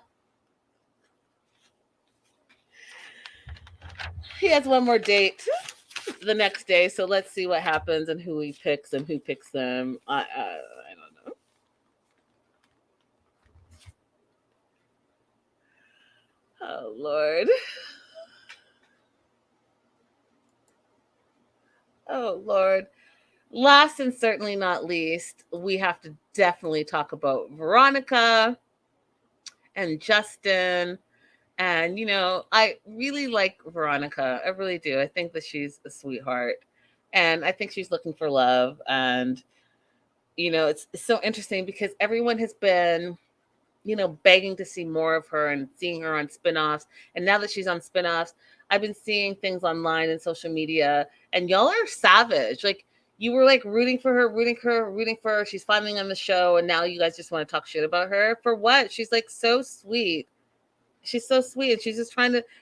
[SPEAKER 1] He has one more date the next day, so let's see what happens and who he picks and who picks them. I don't know. Oh Lord. Oh Lord. Last and certainly not least, we have to definitely talk about Veronica and Justin. And, I really like Veronica. I really do. I think that she's a sweetheart. And I think she's looking for love. And, it's so interesting because everyone has been, begging to see more of her and seeing her on spinoffs. And now that she's on spinoffs, I've been seeing things online and social media. And y'all are savage. Like, you were like rooting for her, rooting for her, rooting for her. She's finally on the show. And now you guys just want to talk shit about her. For what? She's like so sweet. She's so sweet. And she's just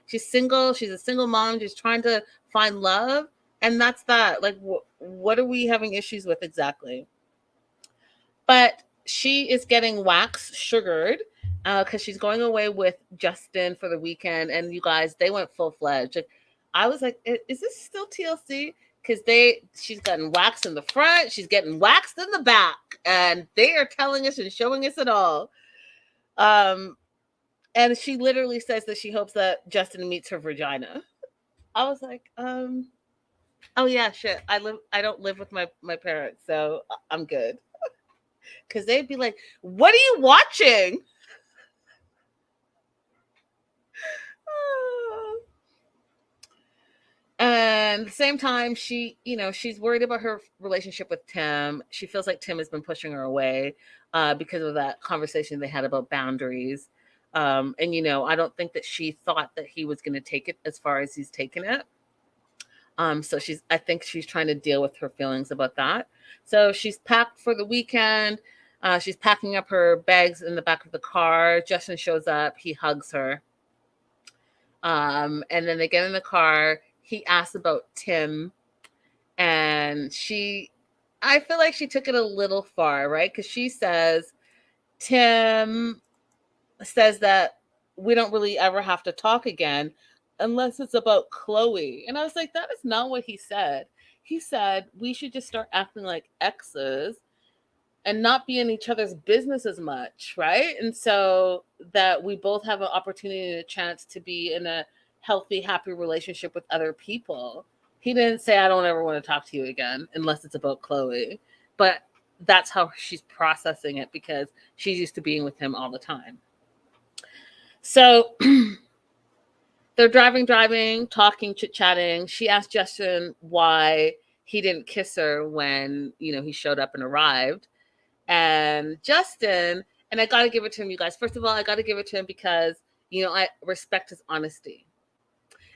[SPEAKER 1] she's single. She's a single mom. She's trying to find love. And that's that. Like, what are we having issues with exactly? But she is getting wax sugared because she's going away with Justin for the weekend. And you guys, they went full fledged. Like, I was like, is this still TLC? Because she's gotten waxed in the front. She's getting waxed in the back. And they are telling us and showing us it all. And she literally says that she hopes that Justin meets her vagina. I was like, oh yeah, shit. I don't live with my parents, so I'm good. Because they'd be like, "What are you watching?" And at the same time, she's worried about her relationship with Tim. She feels like Tim has been pushing her away because of that conversation they had about boundaries. And I don't think that she thought that he was going to take it as far as he's taken it. So I think she's trying to deal with her feelings about that. So she's packed for the weekend. She's packing up her bags in the back of the car. Justin shows up. He hugs her. And then they get in the car. He asks about Tim. And I feel like she took it a little far, right? Because she says, Tim says that we don't really ever have to talk again unless it's about Chloe. And I was like, that is not what he said. He said we should just start acting like exes and not be in each other's business as much, right? And so that we both have an opportunity and a chance to be in a healthy, happy relationship with other people. He didn't say, I don't ever want to talk to you again unless it's about Chloe. But that's how she's processing it because she's used to being with him all the time. So they're driving, talking, chit-chatting. She asked Justin why he didn't kiss her when, he showed up and arrived. And Justin, and I got to give it to him, you guys. First of all, I got to give it to him because, I respect his honesty.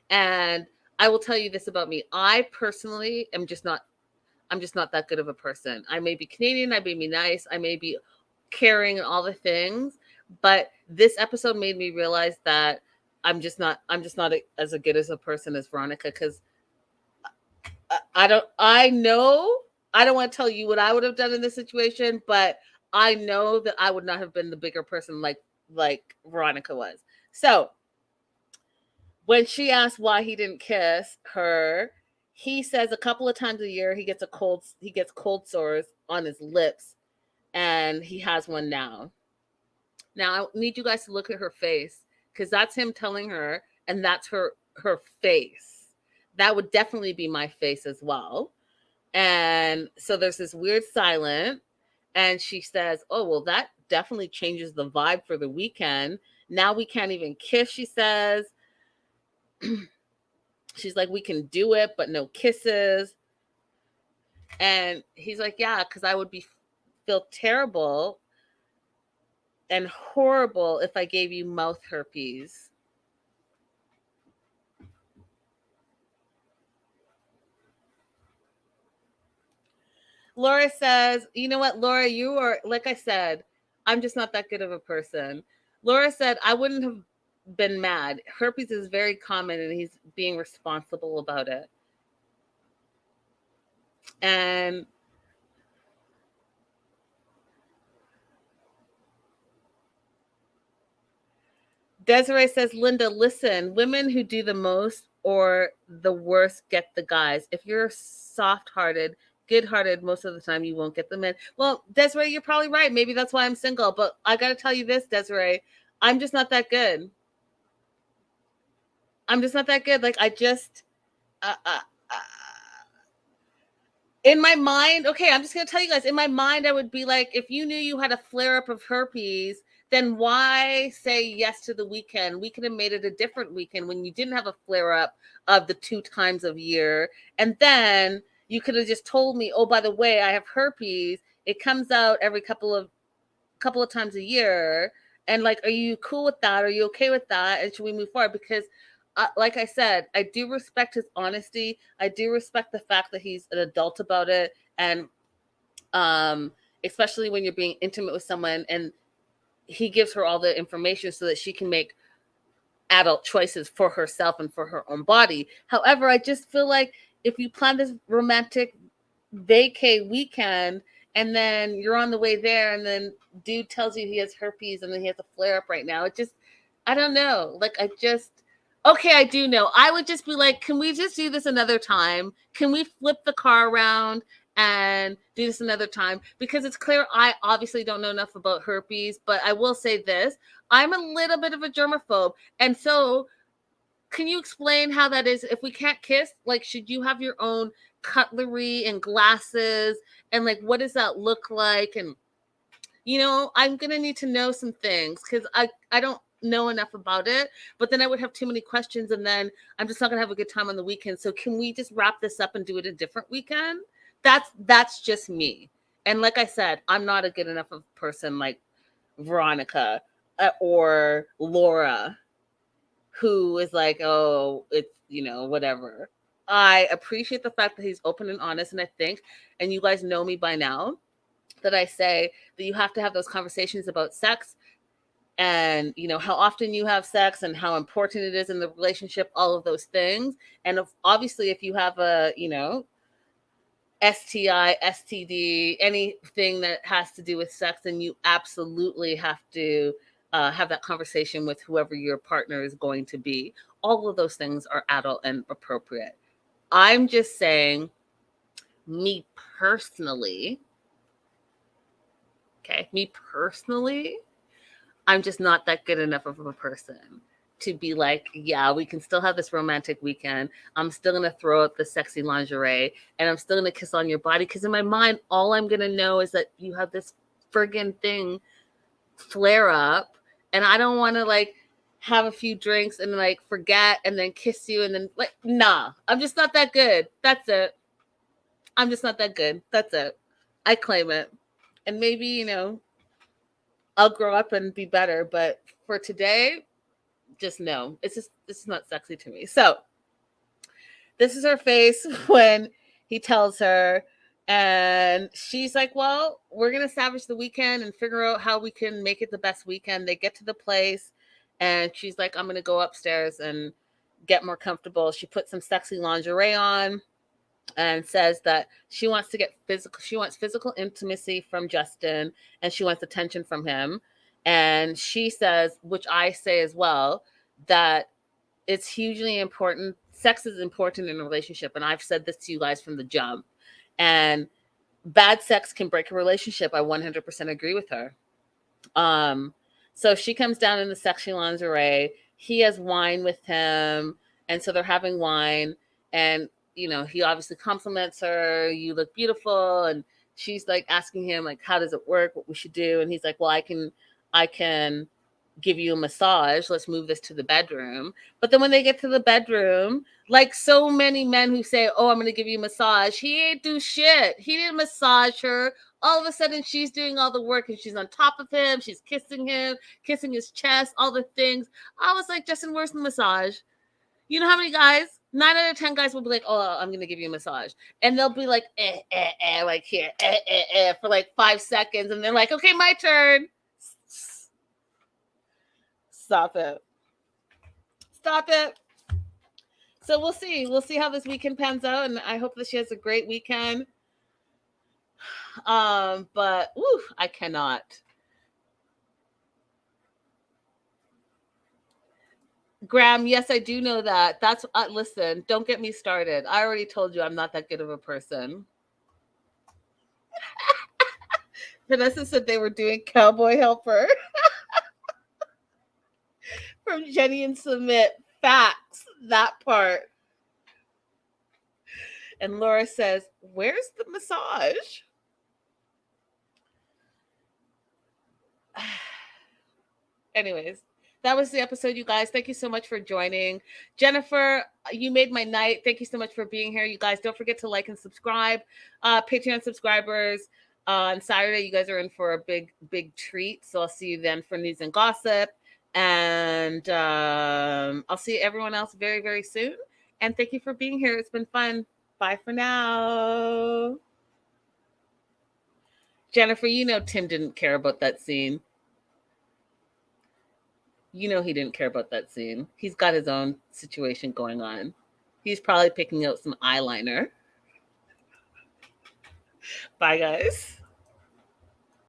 [SPEAKER 1] And I will tell you this about me. I personally I'm just not that good of a person. I may be Canadian, I may be nice, I may be caring and all the things, but this episode made me realize that I'm just not as good as a person as Veronica, because I don't want to tell you what I would have done in this situation, but I know that I would not have been the bigger person like Veronica was. So when she asked why he didn't kiss her, he says a couple of times a year he gets cold sores on his lips, and he has one now. Now, I need you guys to look at her face, because that's him telling her, and that's her face. That would definitely be my face as well. And so there's this weird silence, and she says, "Oh, well, that definitely changes the vibe for the weekend. Now we can't even kiss," she says. She's like, "We can do it, but no kisses." And he's like, "Yeah, because I would feel terrible and horrible if I gave you mouth herpes." Laura says, "You know what, Laura, you are, like I said, I'm just not that good of a person." Laura said, "I wouldn't have been mad. Herpes is very common and he's being responsible about it." And Desiree says, "Linda, listen, women who do the most or the worst get the guys. If you're soft-hearted, good-hearted, most of the time you won't get the men." Well, Desiree, you're probably right. Maybe that's why I'm single. But I got to tell you this, Desiree, I'm just not that good. I'm just not that good. Like, I just, uh, uh, uh, in my mind, okay, I'm just going to tell you guys, in my mind, I would be like, if you knew you had a flare up of herpes, then why say yes to the weekend? We could have made it a different weekend when you didn't have a flare up of the 2 times a year. And then you could have just told me, "Oh, by the way, I have herpes. It comes out every couple of times a year." And like, are you cool with that? Are you okay with that? And should we move forward? Because like I said, I do respect his honesty. I do respect the fact that he's an adult about it. And especially when you're being intimate with someone and he gives her all the information so that she can make adult choices for herself and for her own body. However, I just feel like if you plan this romantic vacay weekend and then you're on the way there and then dude tells you he has herpes and then he has a flare up right now, it just, I don't know. Like, okay, I do know. I would just be like, can we just do this another time? Can we flip the car around and do this another time? Because it's clear I obviously don't know enough about herpes, but I will say this. I'm a little bit of a germaphobe. And so can you explain how that is? If we can't kiss, like, should you have your own cutlery and glasses? And like, what does that look like? And, I'm going to need to know some things because I don't know enough about it, but then I would have too many questions and then I'm just not going to have a good time on the weekend. So can we just wrap this up and do it a different weekend? That's just me. And like I said, I'm not a good enough of person like Veronica or Laura, who is like, "Oh, it's, whatever." I appreciate the fact that he's open and honest. And I think, and you guys know me by now, that I say that you have to have those conversations about sex and, how often you have sex and how important it is in the relationship, all of those things. And obviously, if you have a, STI, STD, anything that has to do with sex, then you absolutely have to have that conversation with whoever your partner is going to be. All of those things are adult and appropriate. I'm just saying, me personally, I'm just not that good enough of a person to be like, yeah, we can still have this romantic weekend. I'm still going to throw up the sexy lingerie and I'm still going to kiss on your body. Because in my mind, all I'm going to know is that you have this friggin' thing flare up. And I don't want to like have a few drinks and like forget and then kiss you. And then like, nah, I'm just not that good. That's it. I'm just not that good. That's it. I claim it. And maybe, I'll grow up and be better. But for today, just no. This is not sexy to me. So this is her face when he tells her, and she's like, "Well, we're gonna salvage the weekend and figure out how we can make it the best weekend." They get to the place, and she's like, "I'm gonna go upstairs and get more comfortable." She puts some sexy lingerie on and says that she wants to get physical. She wants physical intimacy from Justin, and she wants attention from him. And she says, which I say as well, that it's hugely important. Sex is important in a relationship. And I've said this to you guys from the jump. And bad sex can break a relationship. I 100% agree with her. So she comes down in the sexy lingerie. He has wine with him. And so they're having wine. And, he obviously compliments her. You look beautiful. And she's like asking him, like, how does it work? What we should do. And he's like, well, I can give you a massage. Let's move this to the bedroom. But then when they get to the bedroom, like so many men who say, oh, I'm going to give you a massage, he ain't do shit. He didn't massage her. All of a sudden, she's doing all the work and she's on top of him. She's kissing him, kissing his chest, all the things. I was like, Justin, where's the massage? You know how many guys? 9 out of 10 guys will be like, oh, I'm going to give you a massage. And they'll be like, like here, for like 5 seconds. And they're like, okay, my turn. Stop it. So we'll see. We'll see how this weekend pans out. And I hope that she has a great weekend. But I cannot. Graham, yes, I do know that. That's listen, don't get me started. I already told you I'm not that good of a person. Vanessa said they were doing Cowboy Helper. From Jenny and Submit. Facts. That part. And Laura says, where's the massage? Anyways, that was the episode, you guys. Thank you so much for joining. Jennifer, you made my night. Thank you so much for being here. You guys, don't forget to like and subscribe. Patreon subscribers, on Saturday, you guys are in for a big treat. So I'll see you then for news and gossip. And I'll see everyone else very, very soon. And thank you for being here. It's been fun. Bye for now. Jennifer, Tim didn't care about that scene. He didn't care about that scene. He's got his own situation going on. He's probably picking out some eyeliner. Bye, guys.